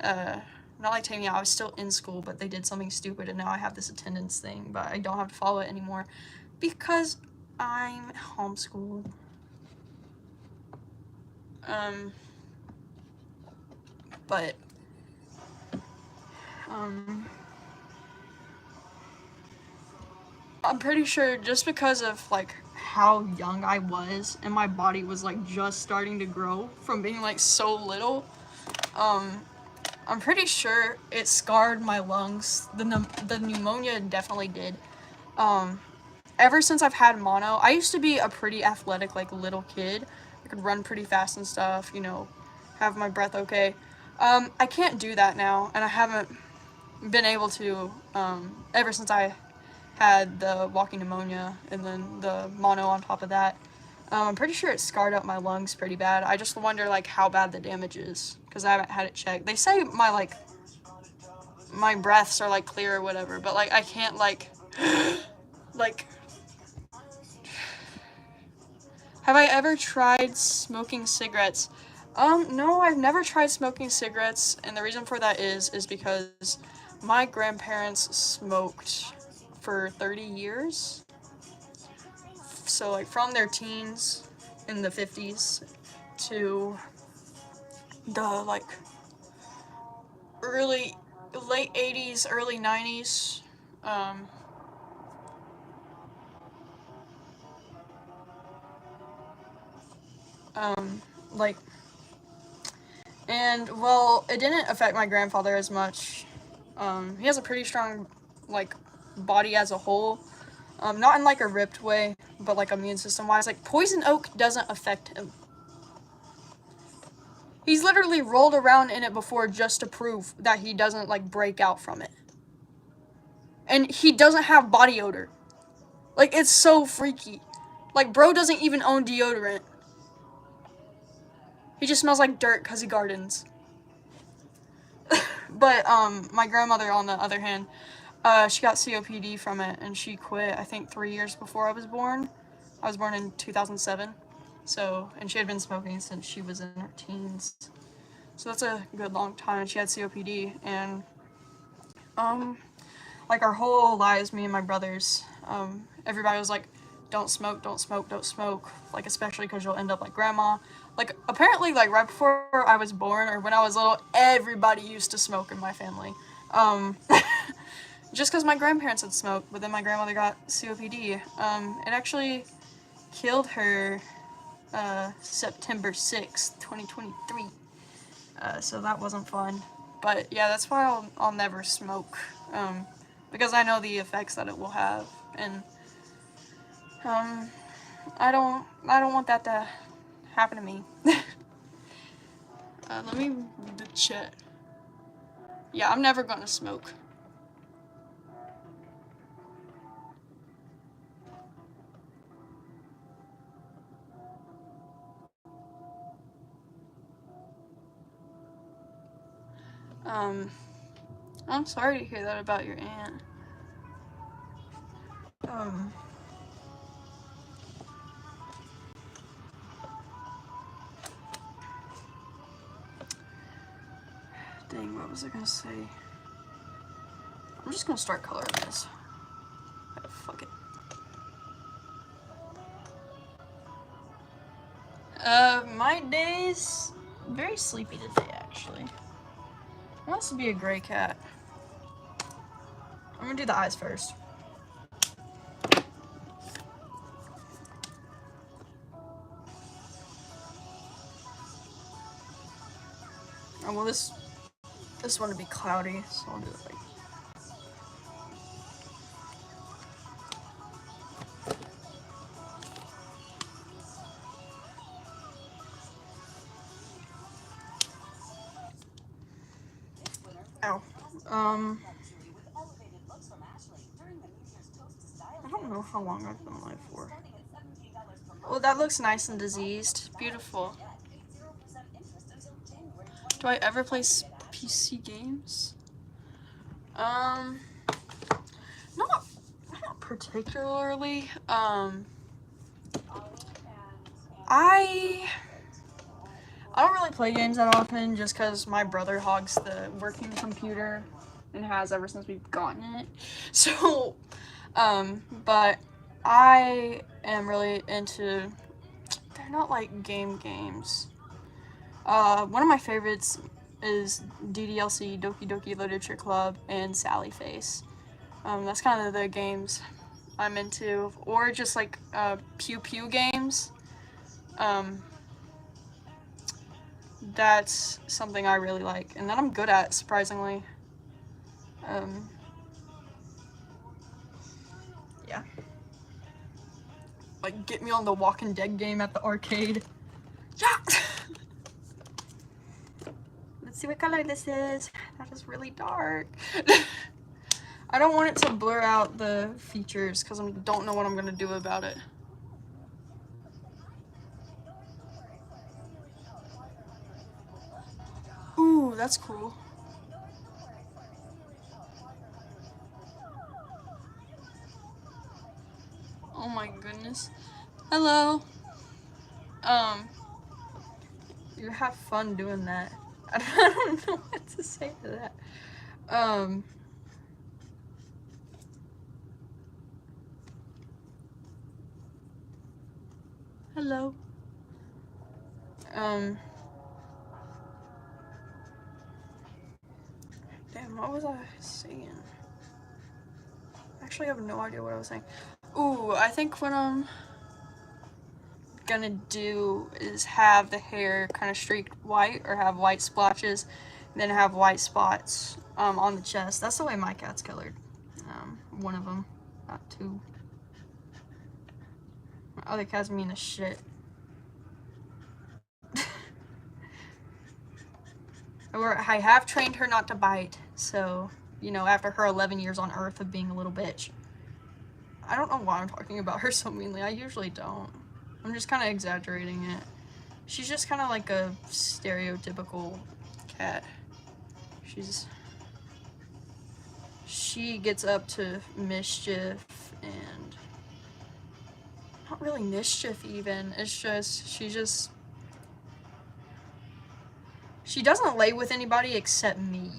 Not like take me out, I was still in school, but they did something stupid, and now I have this attendance thing, but I don't have to follow it anymore because I'm homeschooled. But I'm pretty sure just because of, like, how young I was, and my body was, like, just starting to grow from being, like, so little, I'm pretty sure it scarred my lungs. The pneumonia definitely did. Ever since I've had mono, I used to be a pretty athletic, like, little kid. I could run pretty fast and stuff, have my breath okay. I can't do that now, and I haven't been able to, ever since I had the walking pneumonia and then the mono on top of that. I'm pretty sure it scarred up my lungs pretty bad. I just wonder, like, how bad the damage is, because I haven't had it checked. They say my breaths are, like, clear or whatever, but, like, I can't, like, like... Have I ever tried smoking cigarettes? No, I've never tried smoking cigarettes, and the reason for that is because my grandparents smoked for 30 years. So, like, from their teens in the 50s to the, like, late 80s, early 90s. Like, and, well, it didn't affect my grandfather as much. He has a pretty strong, like, body as a whole. Not in, like, a ripped way, but, like, immune system-wise. Like, poison oak doesn't affect him. He's literally rolled around in it before just to prove that he doesn't, like, break out from it. And he doesn't have body odor. Like, it's so freaky. Like, bro doesn't even own deodorant. He just smells like dirt because he gardens. But, my grandmother, on the other hand, she got COPD from it, and she quit, I think, 3 years before I was born. I was born in 2007. So, and she had been smoking since she was in her teens. So that's a good long time, and she had COPD, and, like, our whole lives, me and my brothers, everybody was like, don't smoke, don't smoke, don't smoke, like, especially because you'll end up like grandma. Like, apparently, like, right before I was born, or when I was little, everybody used to smoke in my family. Just because my grandparents had smoked, but then my grandmother got COPD. It actually killed her, September 6th, 2023. So that wasn't fun. But, yeah, that's why I'll never smoke. Because I know the effects that it will have, and, I don't want that to happen to me. Let me read the chat. Yeah, I'm never gonna smoke. I'm sorry to hear that about your aunt. Dang, what was I gonna say? I'm just gonna start coloring this. Fuck it. My day's very sleepy today, actually. It wants to be a gray cat. I'm gonna do the eyes first. Oh, well, this one would be cloudy, so I'll do it like... Ow. I don't know how long I've been alive for. Well, that looks nice and diseased. Beautiful. Do I ever play PC games? Not particularly. I don't really play games that often just because my brother hogs the working computer and has ever since we've gotten it. So, but I am really into, they're not like games. One of my favorites is DDLC, Doki Doki Literature Club, and Sally Face. That's kind of the games I'm into, or just like Pew Pew games. That's something I really like, and that I'm good at, surprisingly. Yeah. Like, get me on the Walking Dead game at the arcade. Yeah! Let's see what color this is. That is really dark. I don't want it to blur out the features, because I don't know what I'm going to do about it. that's cool. Oh my goodness. Hello. You have fun doing that. I don't know what to say to that. Hello. Damn, what was I saying? Actually, I have no idea what I was saying. Ooh, I think what I'm gonna do is have the hair kind of streaked white, or have white splotches, and then have white spots on the chest. That's the way my cat's colored. One of them, not two. My other cat's mean as shit. I have trained her not to bite, so, you know, after her 11 years on Earth of being a little bitch. I don't know why I'm talking about her so meanly. I usually don't. I'm just kind of exaggerating it. She's just kind of like a stereotypical cat. She gets up to mischief, and not really mischief even. It's just, she doesn't lay with anybody except me.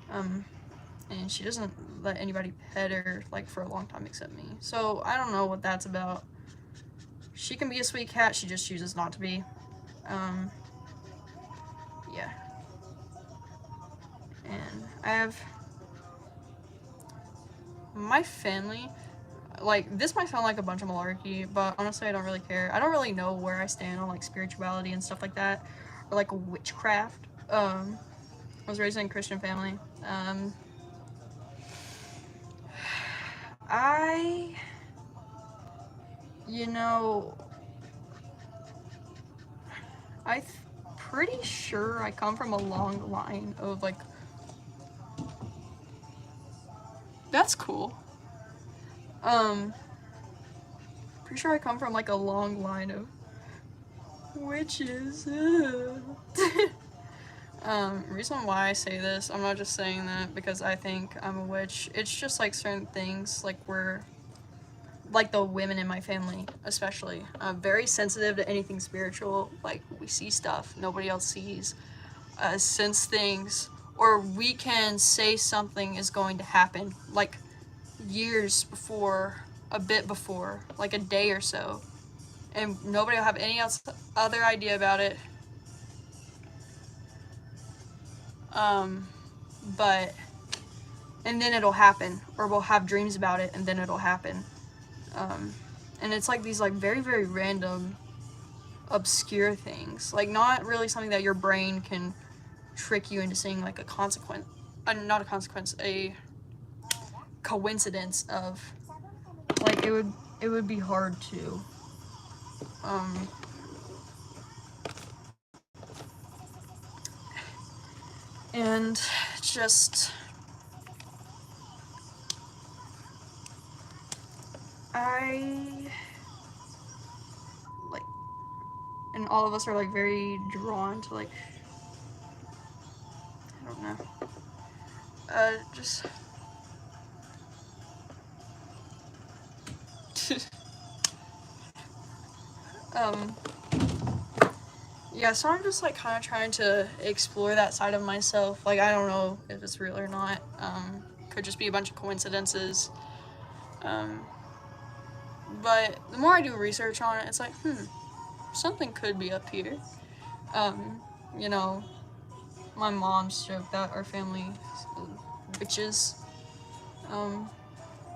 And she doesn't let anybody pet her, like, for a long time except me. So, I don't know what that's about. She can be a sweet cat, she just chooses not to be. Yeah. And I have my family, like, this might sound like a bunch of malarkey, but honestly I don't really care. I don't really know where I stand on, like, spirituality and stuff like that, or like witchcraft. I was raised in a Christian family. You know, I'm pretty sure I come from a long line of, like, that's cool. Pretty sure I come from, like, a long line of witches. Reason why I say this, I'm not just saying that because I think I'm a witch. It's just, like, certain things, like, like, the women in my family, especially, very sensitive to anything spiritual. Like, we see stuff nobody else sees, sense things, or we can say something is going to happen, like, years before, a bit before, like a day or so, and nobody will have any other idea about it. And then it'll happen, or we'll have dreams about it, and then it'll happen. And it's like these, like, very, very random, obscure things. Like, not really something that your brain can trick you into seeing, like, a consequence. Not a consequence, a coincidence of. Like, it would be hard to. And just. And all of us are, like, very drawn to, like, I don't know. Just. Yeah, so I'm just, like, kind of trying to explore that side of myself. Like, I don't know if it's real or not. Could just be a bunch of coincidences. But the more I do research on it, it's like, something could be up here. You know, my mom's joke that our family witches,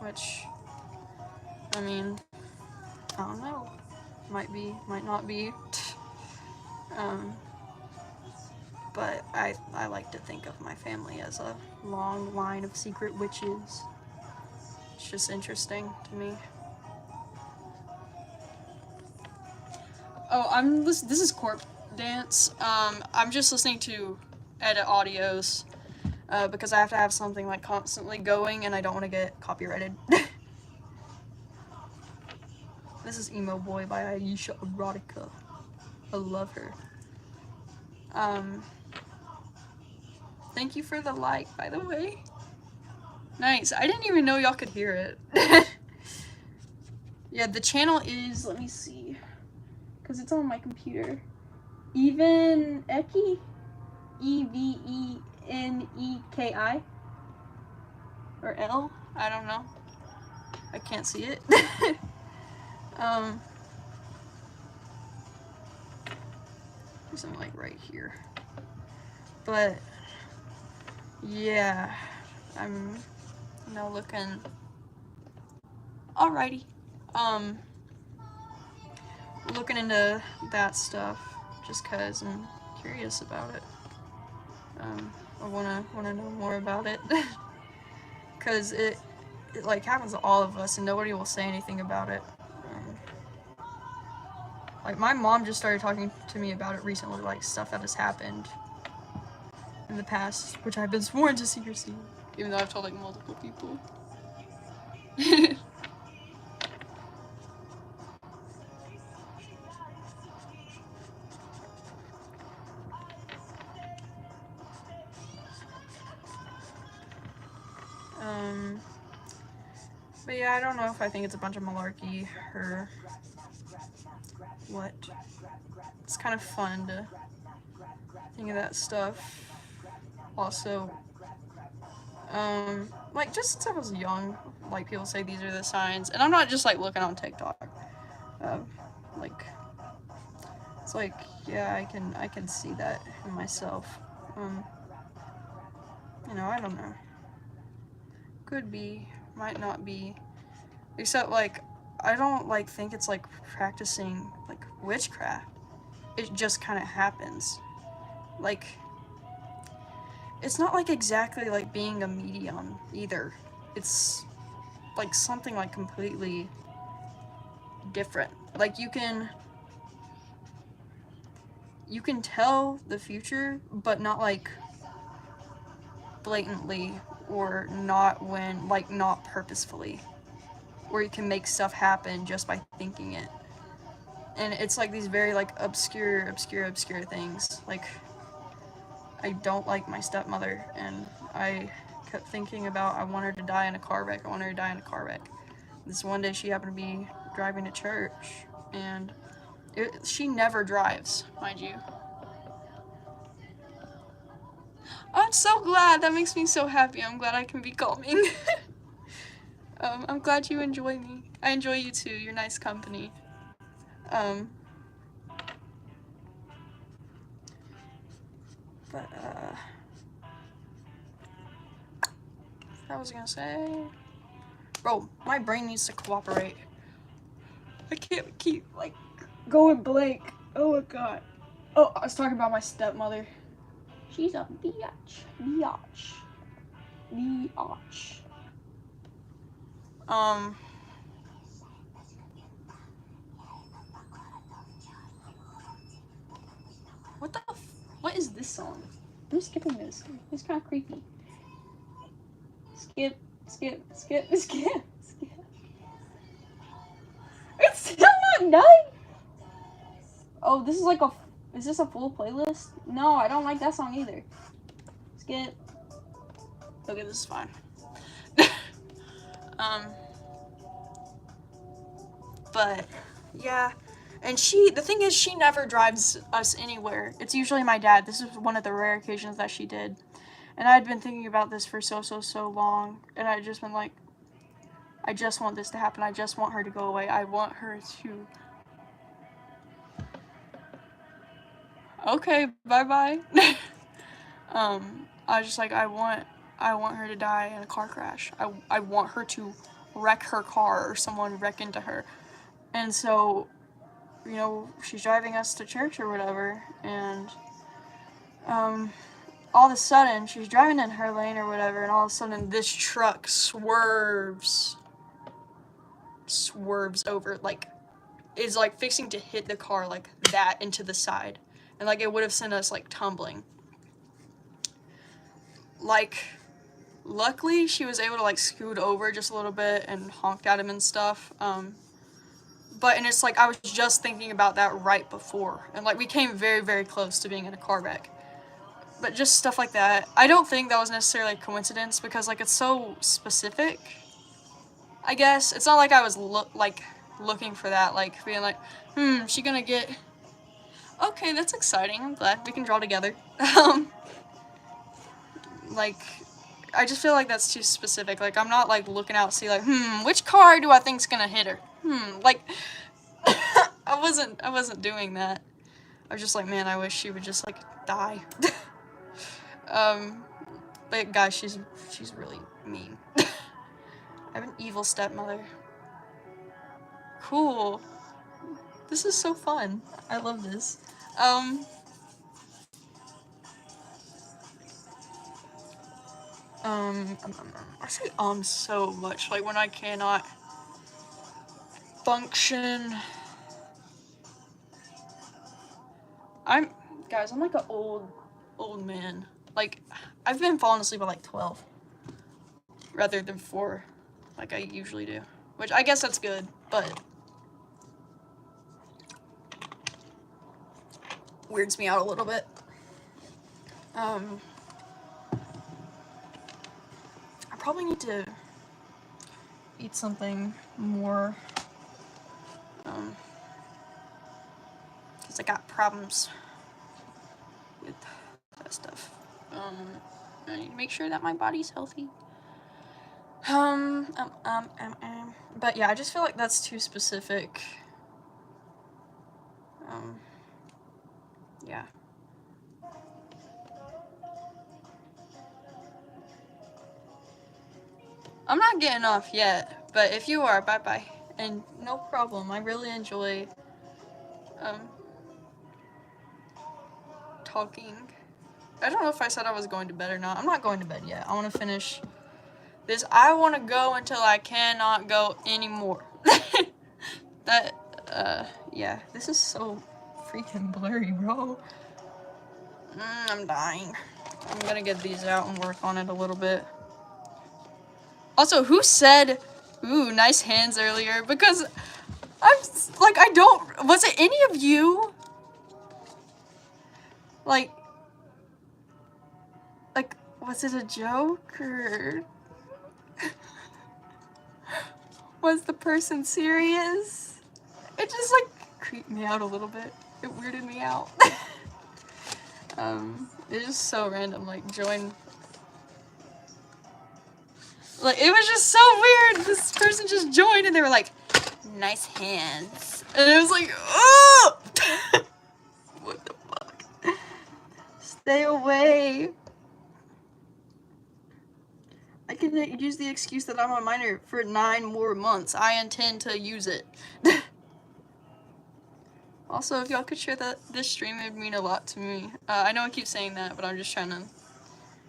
which, I mean, I don't know, might be, might not be. But I like to think of my family as a long line of secret witches. It's just interesting to me. Oh, this is Corp Dance. I'm just listening to edit audios, because I have to have something, like, constantly going, and I don't want to get copyrighted. This is Emo Boy by Aisha Erotica. I love her. Thank you for the like, by the way. Nice. I didn't even know y'all could hear it. Yeah, the channel is, let me see, because it's on my computer. Even Eki? Eveneki? Or L? I don't know. I can't see it. Something like right here. But yeah, I'm now looking. Alrighty. Looking into that stuff just cause I'm curious about it. I wanna know more about it. Cause it like happens to all of us and nobody will say anything about it. Like my mom just started talking to me about it recently, like stuff that has happened in the past, which I've been sworn to secrecy, even though I've told like multiple people. But yeah, I don't know if I think it's a bunch of malarkey or what. It's kind of fun to think of that stuff. Also, like just since I was young, like people say these are the signs, and I'm not just like looking on TikTok. Like, it's like, yeah, I can see that in myself. You know, I don't know. Could be, might not be. Except like, I don't like think it's like practicing like witchcraft. It just kind of happens. Like, it's not like exactly like being a medium either. It's like something like completely different. Like you can tell the future, but not like blatantly or not when like not purposefully. Or you can make stuff happen just by thinking it. And it's like these very like obscure things. Like I don't like my stepmother, and I kept thinking about I want her to die in a car wreck. I want her to die in a car wreck. This one day she happened to be driving to church, and she never drives, mind you. I'm so glad. That makes me so happy. I'm glad I can be calming. I'm glad you enjoy me. I enjoy you too. You're nice company. But I was gonna say, bro, my brain needs to cooperate. I can't keep like going blank. Oh my god. Oh, I was talking about my stepmother. She's a biatch. What is this song? I'm skipping this. It's kind of creepy. Skip. It's still not done? Oh, this is like is this a full playlist? No, I don't like that song either. Skip. Okay, this is fine. But yeah, and the thing is, she never drives us anywhere. It's usually my dad. This is one of the rare occasions that she did. And I'd been thinking about this for so long, and I'd just been like, I just want this to happen. I just want her to go away. I want her to... Okay, bye-bye. I was just like, I want her to die in a car crash. I want her to wreck her car or someone wreck into her. And so, you know, she's driving us to church or whatever, and all of a sudden, she's driving in her lane or whatever, and all of a sudden this truck swerves over, like, is like fixing to hit the car like that into the side. And like it would have sent us like tumbling. Like, luckily she was able to like scoot over just a little bit and honked at him and stuff. But, and it's like, I was just thinking about that right before. And like, we came very close to being in a car wreck. But just stuff like that. I don't think that was necessarily a coincidence because like it's so specific. I guess it's not like I was looking for that, like being like, she gonna get. Okay, that's exciting. I'm glad we can draw together. Like, I just feel like that's too specific. Like I'm not like looking out, see like, which card do I think's gonna hit her? Like, I wasn't doing that. I was just like, man, I wish she would just like die. But guys, she's really mean. I have an evil stepmother. Cool. This is so fun. I love this. I say so much, like when I cannot function. I'm like an old man. Like, I've been falling asleep at like 12 rather than 4 like I usually do, which I guess that's good, but weirds me out a little bit. I probably need to eat something more, because I got problems with that stuff. I need to make sure that my body's healthy. But yeah, I just feel like that's too specific. Yeah. I'm not getting off yet, but if you are, bye-bye. And no problem, I really enjoy, talking. I don't know if I said I was going to bed or not. I'm not going to bed yet. I want to finish this. I want to go until I cannot go anymore. Yeah, this is so freaking blurry, bro. I'm dying. I'm gonna get these out and work on it a little bit. Also, who said, ooh, nice hands earlier? Because I'm, like, was it any of you? Like, was it a joke, or was the person serious? It just, like, creeped me out a little bit. It weirded me out. It's just so random, like, join. Like, it was just so weird. This person just joined and they were like, nice hands. And it was like, oh! What the fuck? Stay away. I can use the excuse that I'm a minor for 9 more months. I intend to use it. Also, if y'all could share this stream, it would mean a lot to me. I know I keep saying that, but I'm just trying to,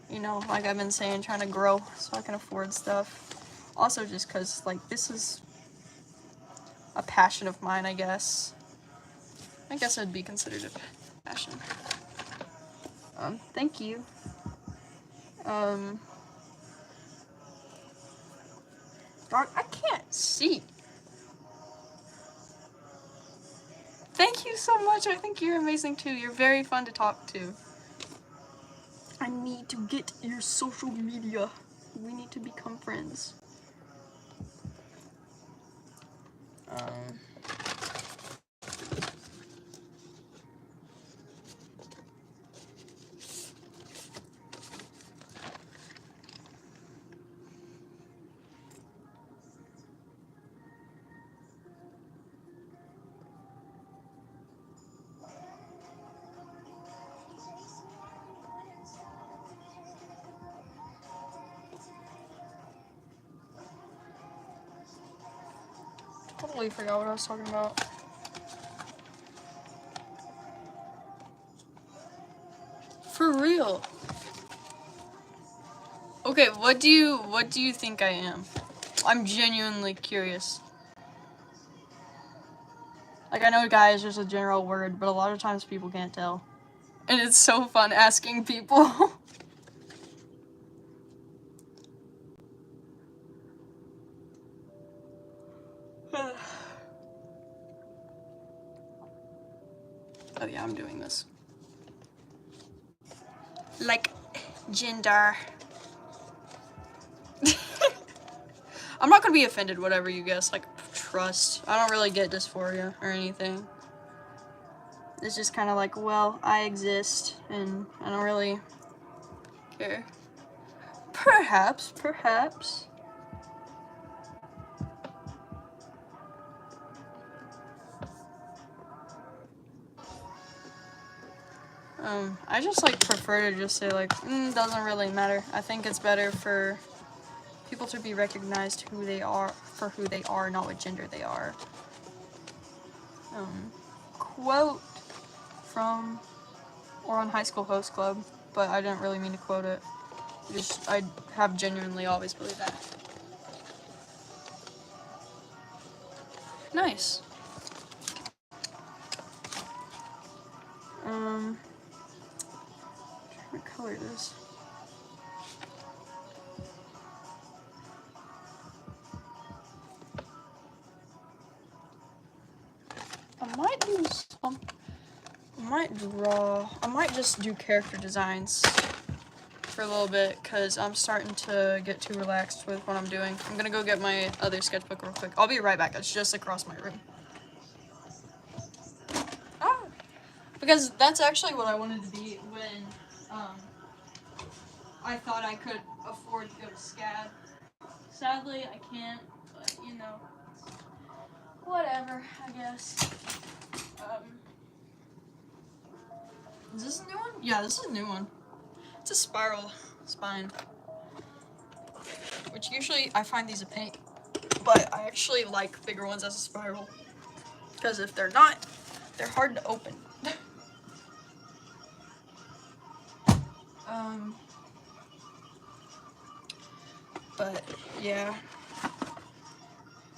you know, like I've been saying, trying to grow so I can afford stuff. Also, just because, like, this is a passion of mine, I guess. I guess it would be considered a passion. Thank you. Dog, I can't see. Thank you so much. I think you're amazing too. You're very fun to talk to. I need to get your social media. We need to become friends. Totally forgot what I was talking about. For real. Okay, what do you think I am? I'm genuinely curious. Like, I know guy is just a general word, but a lot of times people can't tell. And it's so fun asking people. Oh yeah, I'm doing this. like gender. I'm not gonna be offended, whatever you guess. Like, trust. I don't really get dysphoria or anything. It's just kind of like, well, I exist, and I don't really care. Perhaps. I just like prefer to just say like, doesn't really matter. I think it's better for people to be recognized who they are for who they are, not what gender they are. Quote from or on High School Host Club, but I didn't really mean to quote it. I have genuinely always believed that. Nice. What color is this? I might do some. I might draw. I might just do character designs for a little bit because I'm starting to get too relaxed with what I'm doing. I'm gonna go get my other sketchbook real quick. I'll be right back. It's just across my room. Because that's actually what I wanted to be when I thought I could afford to go to SCAD. Sadly, I can't, but you know, whatever, I guess. Is this a new one? Yeah, this is a new one. It's a spiral spine, which usually I find these a pain, but I actually like bigger ones as a spiral, because if they're not, they're hard to open. But yeah.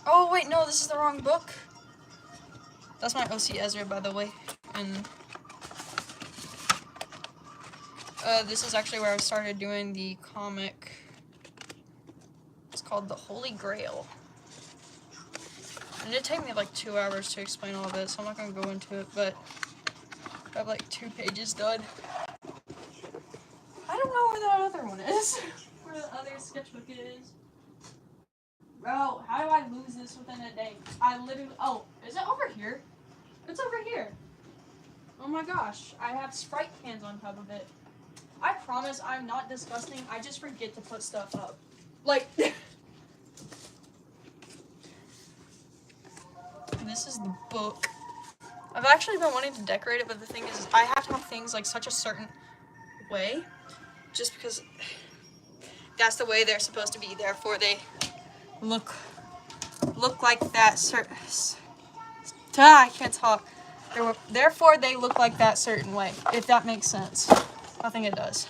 Oh wait, no, this is the wrong book. That's my OC Ezra, by the way, and this is actually where I started doing the comic. It's called The Holy Grail. And it took me like 2 hours to explain all of it, so I'm not gonna go into it, but I have like 2 pages done. I don't know where that other one is. Where the other sketchbook is. Bro, how do I lose this within a day? I literally, oh, is it over here? It's over here. Oh my gosh, I have Sprite cans on top of it. I promise I'm not disgusting, I just forget to put stuff up. Like, this is the book. I've actually been wanting to decorate it, but the thing is I have to have things like such a certain way, just because that's the way they're supposed to be, therefore they look like that I can't talk. Therefore they look like that certain way, if that makes sense. I think it does.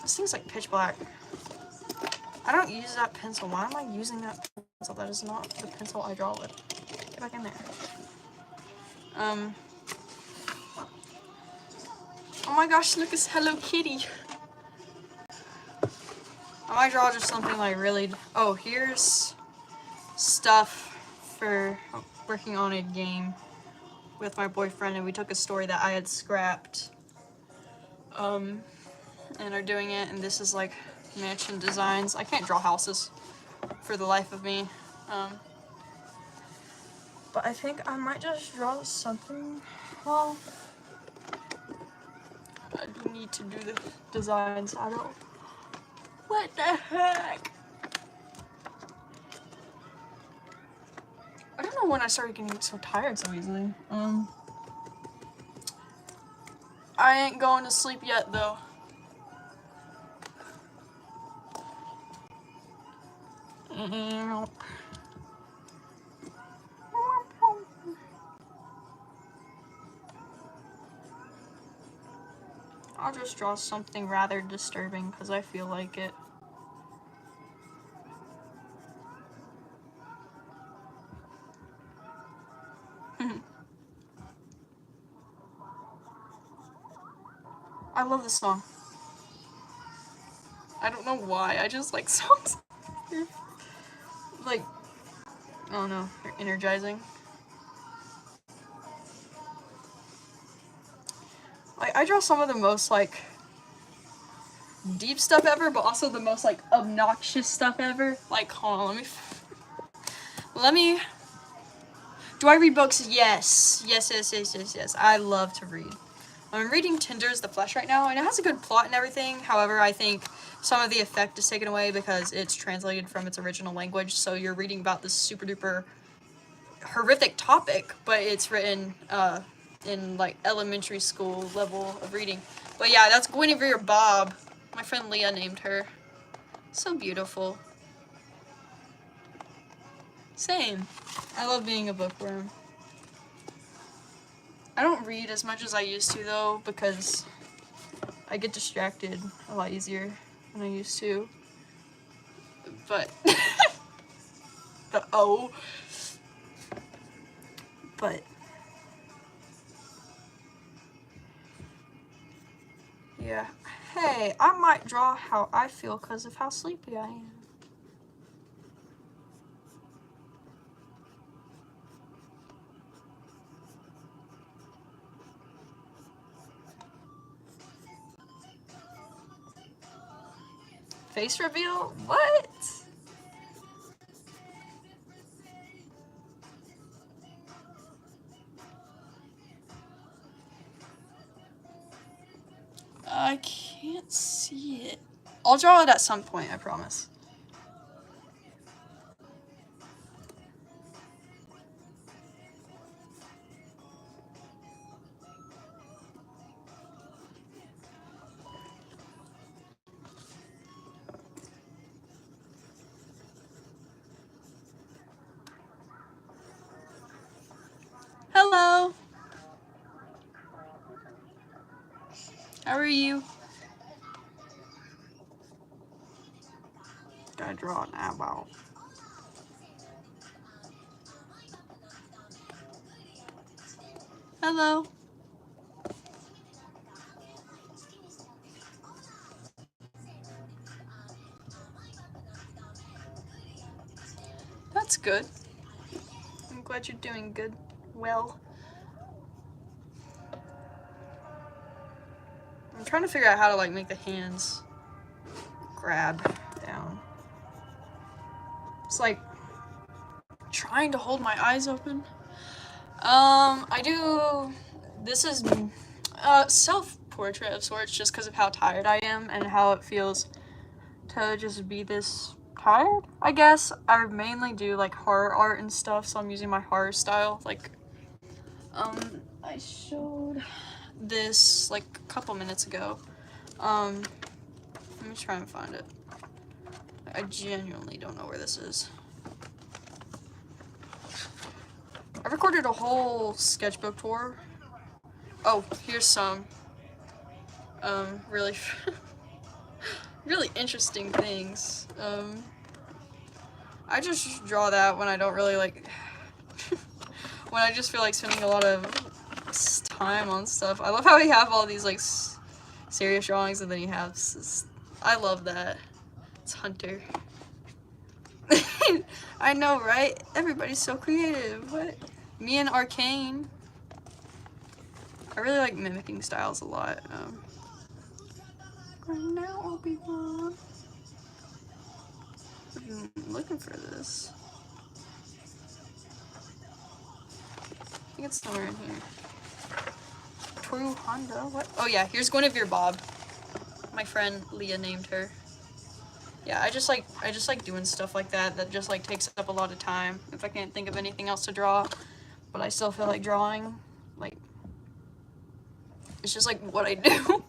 This thing's like pitch black. I don't use that pencil. Why am I using that pencil? That is not the pencil I draw with. Get back in there. Oh my gosh, look, it's Hello Kitty. I might draw just something like really. Oh, here's stuff for working on a game with my boyfriend, and we took a story that I had scrapped, and are doing it. And this is like mansion designs. I can't draw houses for the life of me, but I think I might just draw something. Well, I do need to do the designs. I don't. What the heck? I don't know when I started getting so tired so easily. I ain't going to sleep yet though. I'll just draw something rather disturbing because I feel like it. I love this song. I don't know why, I just like songs. Like, I don't know, they're energizing. Like, I draw some of the most, like, deep stuff ever, but also the most like obnoxious stuff ever. Like, hold on, let me. Do I read books? Yes. Yes. I love to read. I'm reading Tinder's The Flesh right now, and it has a good plot and everything. However, I think some of the effect is taken away because it's translated from its original language, so you're reading about this super duper horrific topic, but it's written in like elementary school level of reading. But yeah, that's Guinevere Bob. My friend Leah named her. So beautiful. Same. I love being a bookworm. I don't read as much as I used to though, because I get distracted a lot easier than I used to. But but yeah. Hey, I might draw how I feel because of how sleepy I am. Face reveal? What? I can't see it. I'll draw it at some point, I promise. Hello. How are you? Gotta draw an eyeball. Hello. That's good. I'm glad you're doing good. Well. I'm trying to figure out how to like make the hands grab down. It's like trying to hold my eyes open. This is a self-portrait of sorts just because of how tired I am and how it feels to just be this tired, I guess. I mainly do like horror art and stuff, so I'm using my horror style. Like, I showed this like a couple minutes ago. Let me try and find it. I genuinely don't know where this is. I recorded a whole sketchbook tour. Oh, here's some really really interesting things. I just draw that when I don't really like when I just feel like spending a lot of time on stuff. I love how we have all these like serious drawings and then you have I love that. It's Hunter. I know, right? Everybody's so creative. What? Me and Arcane. I really like mimicking styles a lot. Now Obi-Wan. I'm looking for this. I think it's somewhere in here. Toru Honda? What? Oh yeah, here's Guinevere Bob. My friend Leah named her. Yeah, I just like doing stuff like that just like takes up a lot of time if I can't think of anything else to draw, but I still feel like drawing. Like, it's just like what I do.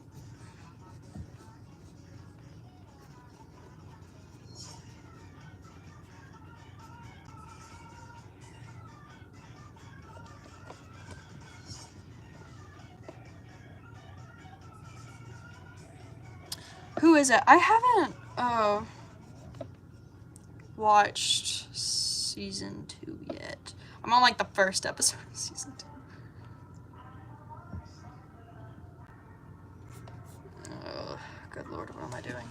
Who is it? I haven't watched season 2 yet. I'm on like the first episode of season 2. Oh, good lord, what am I doing?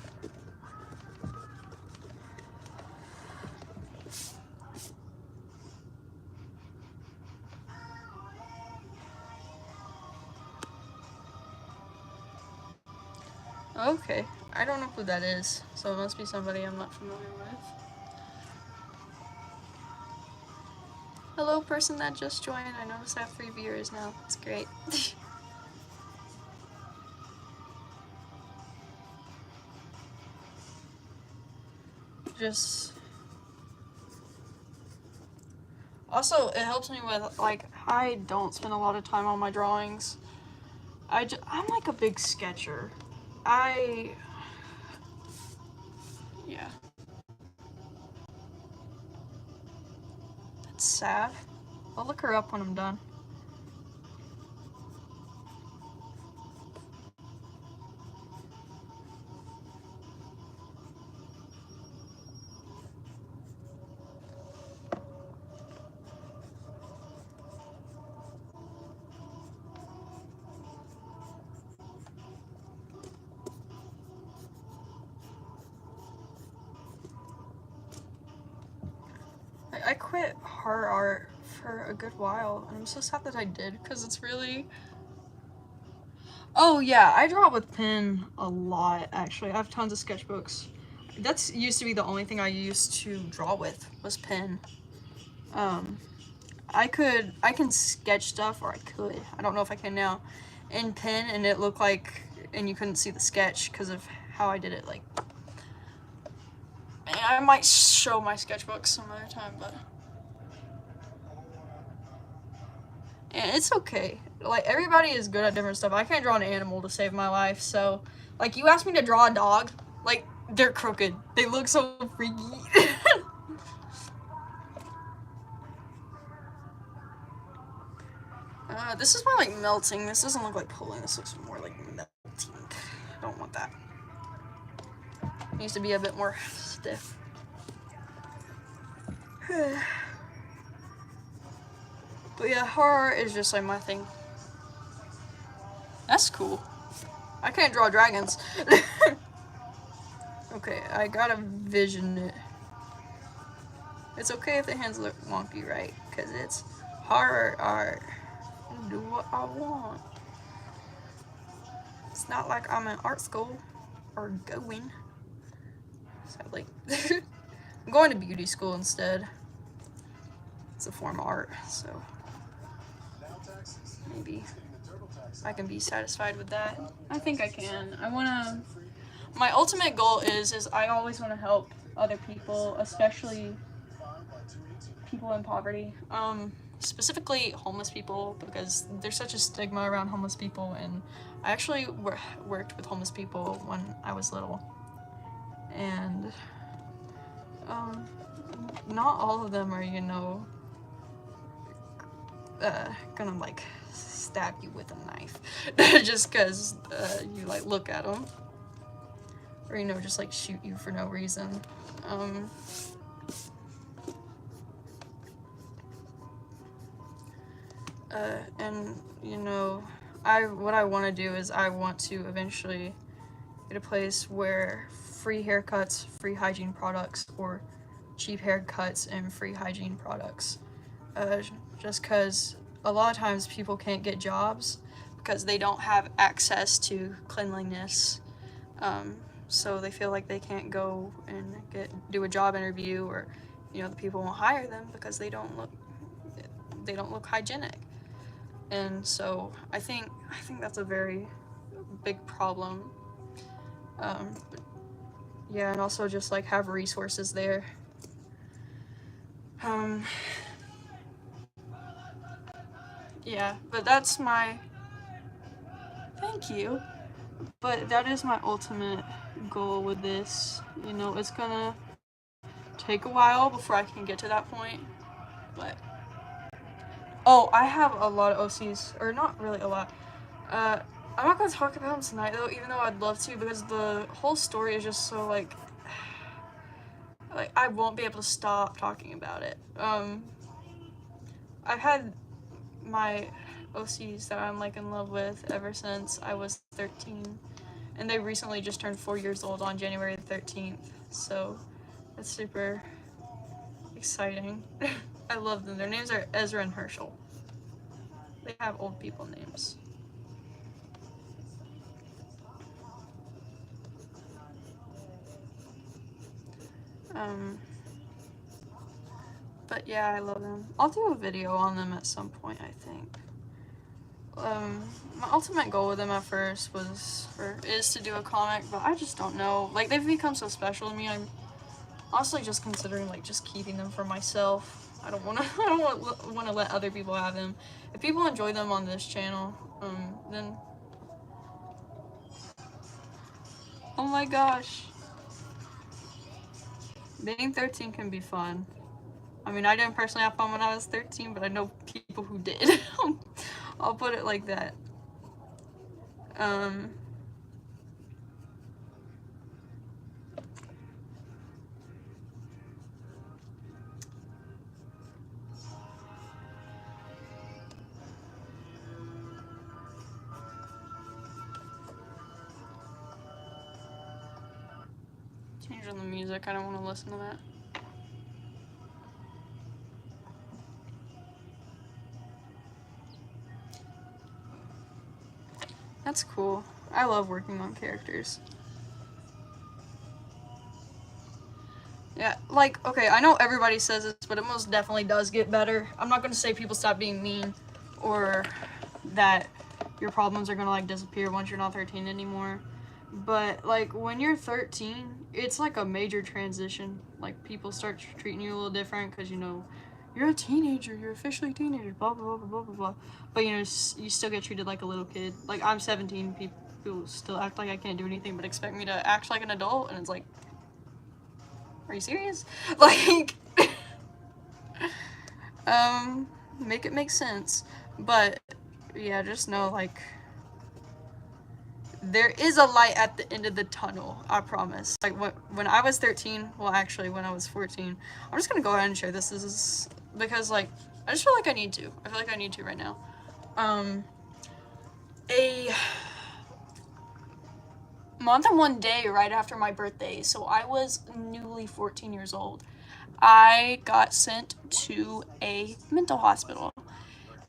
Okay. I don't know who that is, so it must be somebody I'm not familiar with. Hello, person that just joined. I noticed I have 3 viewers now. It's great. Just... Also, it helps me with, like, I don't spend a lot of time on my drawings. I'm like a big sketcher. Yeah. That's sad. I'll look her up when I'm done. I quit horror art for a good while, and I'm so sad that I did, because it's really... Oh yeah, I draw with pen a lot, actually. I have tons of sketchbooks. That's used to be the only thing I used to draw with, was pen. I can sketch stuff, or I don't know if I can now, in pen, and it looked like, and you couldn't see the sketch because of how I did it, like... I might show my sketchbook some other time, but... And it's okay. Like, everybody is good at different stuff. I can't draw an animal to save my life, so... Like, you asked me to draw a dog, like, they're crooked. They look so freaky. This is more like melting. This doesn't look like pulling. This looks more like melting. I don't want that. It needs to be a bit more stiff. But yeah, horror is just like my thing. That's cool. I can't draw dragons. Okay, I gotta vision it. It's okay if the hands look wonky, right? Because it's horror art. I do what I want. It's not like I'm in art school or going. Sadly. I'm going to beauty school instead. It's a form of art, so maybe I can be satisfied with that. I think I can. My ultimate goal is I always want to help other people, especially people in poverty. Specifically homeless people, because there's such a stigma around homeless people, and I actually worked with homeless people when I was little. And not all of them are, you know, gonna like stab you with a knife just because you like look at them, or you know, just like shoot you for no reason. And you know, what I want to do is I want to eventually get a place where free haircuts, free hygiene products, or cheap haircuts and free hygiene products. Just because a lot of times people can't get jobs because they don't have access to cleanliness. So they feel like they can't go and do a job interview, or you know, the people won't hire them because they don't look hygienic. And so I think that's a very big problem. But yeah, and also just like have resources there. Yeah, but that's my... Thank you. But that is my ultimate goal with this. You know, it's gonna take a while before I can get to that point, but... Oh, I have a lot of OCs, or not really a lot. I'm not gonna talk about them tonight though, even though I'd love to, because the whole story is just so like I won't be able to stop talking about it. I've had my OCs that I'm like in love with ever since I was 13, and they recently just turned 4 years old on January 13th, so that's super exciting. I love them. Their names are Ezra and Herschel. They have old people names. But yeah, I love them. I'll do a video on them at some point, I think. My ultimate goal with them at first is to do a comic, but I just don't know. Like, they've become so special to me. I'm honestly just considering like just keeping them for myself. I don't want to let other people have them. If people enjoy them on this channel, then oh my gosh, being 13 can be fun. I mean, I didn't personally have fun when I was 13, but I know people who did. I'll put it like that. Changing the music, I don't want to listen to that. That's cool. I love working on characters. Yeah, like, okay, I know everybody says this, but it most definitely does get better. I'm not gonna say people stop being mean, or that your problems are gonna, like, disappear once you're not 13 anymore. But, like, when you're 13, it's, like, a major transition. Like, people start treating you a little different, because, you know, you're a teenager, you're officially a teenager, blah, blah, blah, blah, blah, blah. But, you know, you still get treated like a little kid. Like, I'm 17, people still act like I can't do anything but expect me to act like an adult, and it's like, are you serious? Like, make it make sense. But, yeah, just know, like, there is a light at the end of the tunnel, I promise. Like, when I was 13, well, actually, when I was 14, I'm just gonna go ahead and share this. This is because, like, I just feel like I need to. I feel like I need to right now. A month and 1 day right after my birthday, so I was newly 14 years old, I got sent to a mental hospital.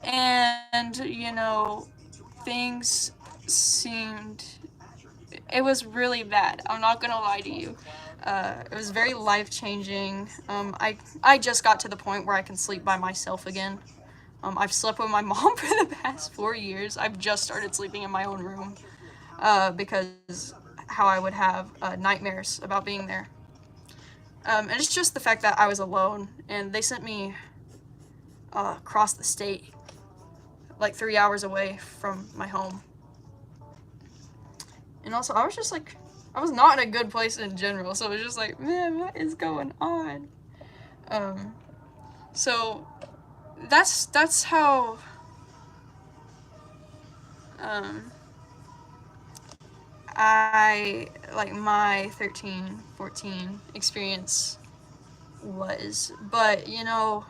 And, you know, things seemed, it was really bad. I'm not gonna lie to you. It was very life-changing. I just got to the point where I can sleep by myself again. I've slept with my mom for the past 4 years. I've just started sleeping in my own room because how I would have nightmares about being there. And it's just the fact that I was alone, and they sent me across the state, like 3 hours away from my home. And also, I was just like, I was not in a good place in general, so it was just like, man, what is going on? So that's how I, like, my 13, 14 experience was. But, you know,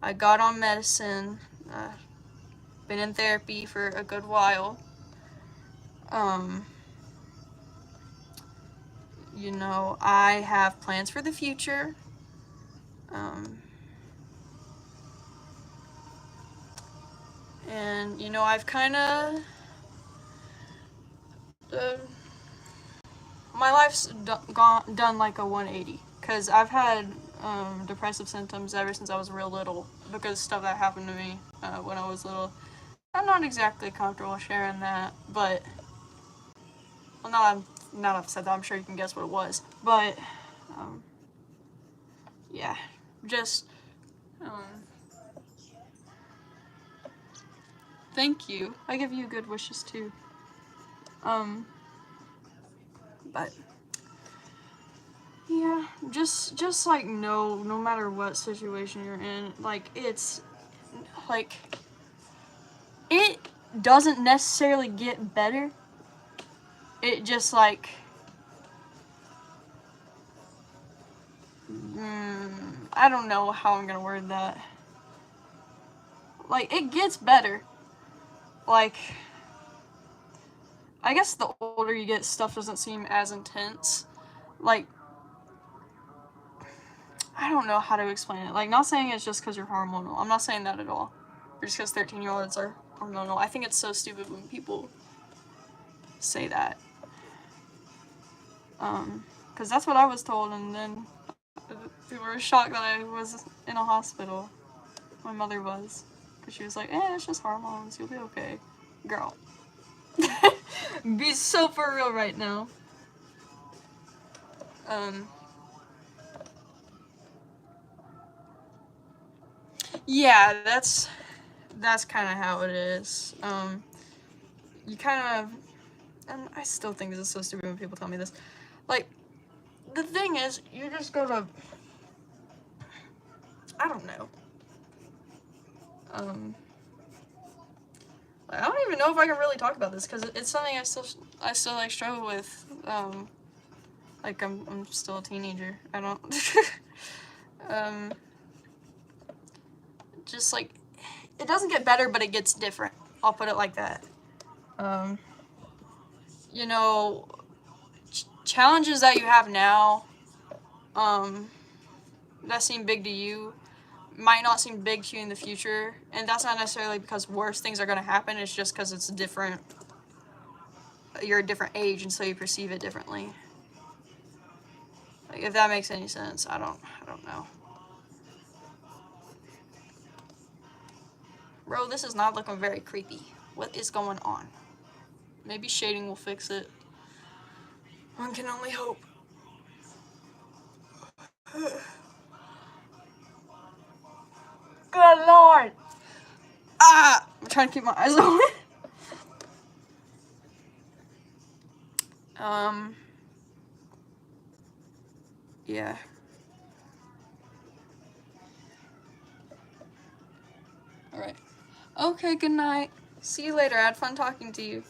I got on medicine, been in therapy for a good while. You know, I have plans for the future. And, you know, I've kind of, my life's done like a 180, because I've had depressive symptoms ever since I was real little, because stuff that happened to me when I was little. I'm not exactly comfortable sharing that, but, well, now I've said that, I'm sure you can guess what it was. But, yeah, just, thank you. I give you good wishes too. But, yeah, just like, no matter what situation you're in, like, it's, like, it doesn't necessarily get better. It just, like, I don't know how I'm gonna word that. Like, it gets better. Like, I guess the older you get, stuff doesn't seem as intense. Like, I don't know how to explain it. Like, not saying it's just because you're hormonal. I'm not saying that at all. Or just because 13-year-olds are hormonal. I think it's so stupid when people say that. Because that's what I was told, and then People were shocked that I was in a hospital. My mother was. Because she was like, it's just hormones. You'll be okay. Girl. Be so for real right now. Yeah, that's kind of how it is. You kind of, and I still think this is so stupid when people tell me this. Like, the thing is, you just go to, I don't know. I don't even know if I can really talk about this because it's something I still like struggle with. Like I'm still a teenager. I don't. Just like it doesn't get better, but it gets different. I'll put it like that. You know, challenges that you have now, that seem big to you, might not seem big to you in the future, and that's not necessarily because worse things are going to happen. It's just because it's different. You're a different age, and so you perceive it differently. Like, if that makes any sense, I don't know. Bro, this is not looking very creepy. What is going on? Maybe shading will fix it. One can only hope. Good lord! Ah! I'm trying to keep my eyes open. Yeah. Alright. Okay, good night. See you later. I had fun talking to you.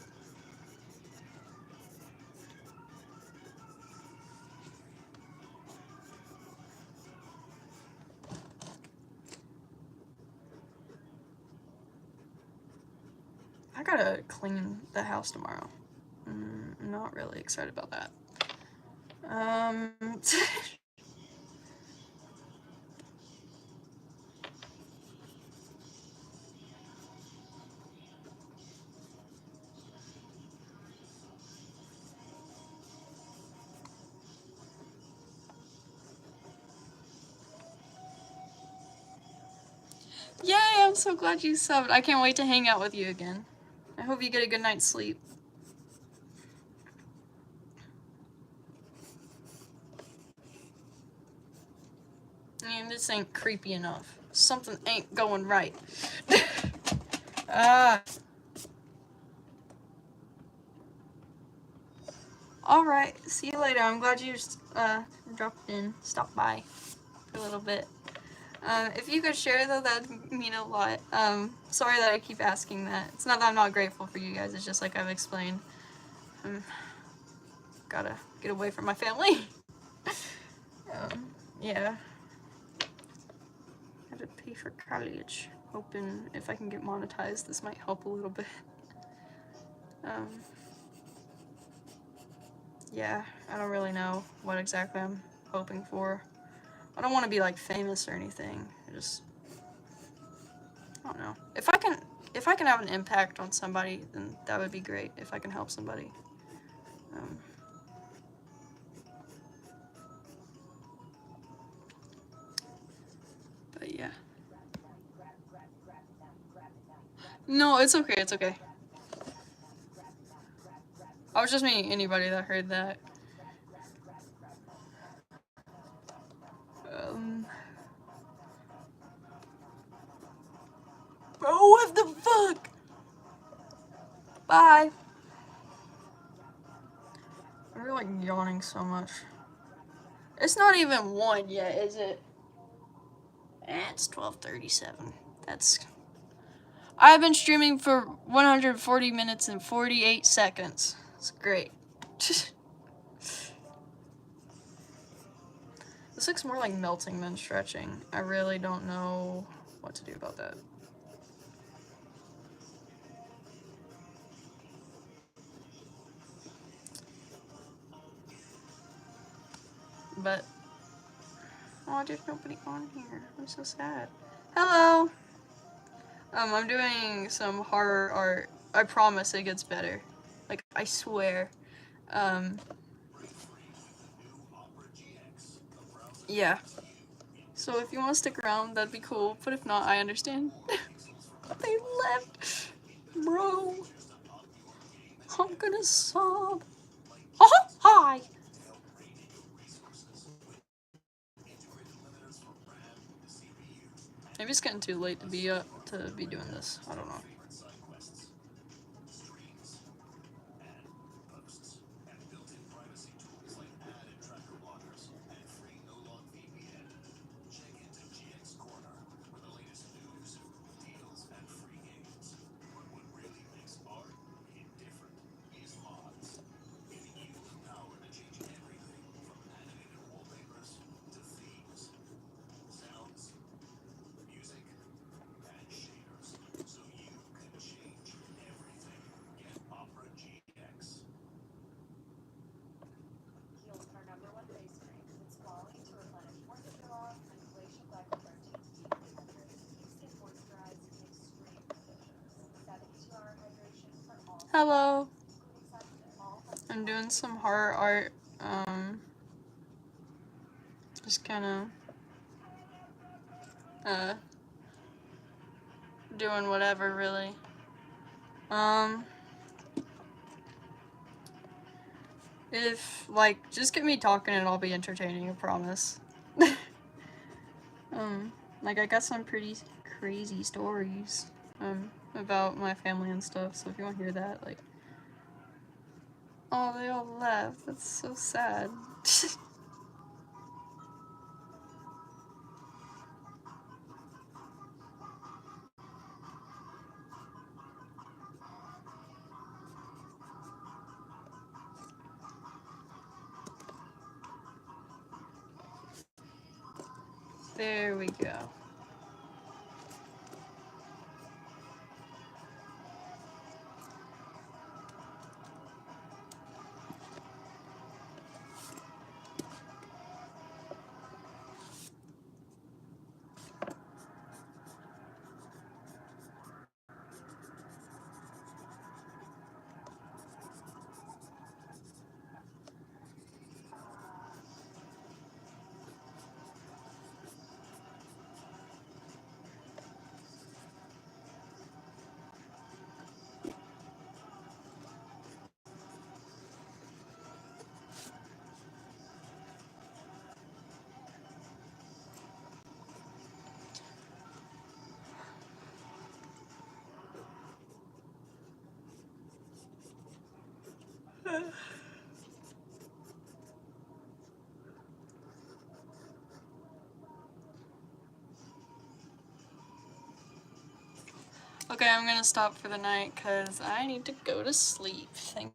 I gotta clean the house tomorrow. I'm not really excited about that. Yay, I'm so glad you subbed. I can't wait to hang out with you again. I hope you get a good night's sleep. Man, this ain't creepy enough. Something ain't going right. Alright, see you later. I'm glad you dropped in, stopped by for a little bit. If you could share though, that'd mean a lot. Sorry that I keep asking that. It's not that I'm not grateful for you guys, it's just like I've explained. Gotta get away from my family. Yeah. I had to pay for college. Hoping if I can get monetized, this might help a little bit. Yeah, I don't really know what exactly I'm hoping for. I don't want to be like famous or anything. I don't know. If I can have an impact on somebody, then that would be great. If I can help somebody. But yeah. No, it's okay. It's okay. I was just meaning anybody that heard that. Bro, what the fuck? Bye. I'm like yawning so much. It's not even 1 yet, is it? It's 12:37. I've been streaming for 140 minutes and 48 seconds. It's great. This looks more like melting than stretching. I really don't know what to do about that. But, oh, there's nobody on here. I'm so sad. Hello! I'm doing some horror art. I promise it gets better. Like, I swear. yeah. So if you want to stick around, that'd be cool. But if not, I understand. They left. Bro. I'm gonna sob. Oh, hi. Maybe it's getting too late to be doing this. I don't know. Hello. I'm doing some horror art. Just kind of doing whatever, really. If like just get me talking and I'll be entertaining, I promise. Like I got some pretty crazy stories about my family and stuff, so if you want to hear that, like, oh, they all left. That's so sad. There we go. Okay, I'm gonna stop for the night because I need to go to sleep. Thank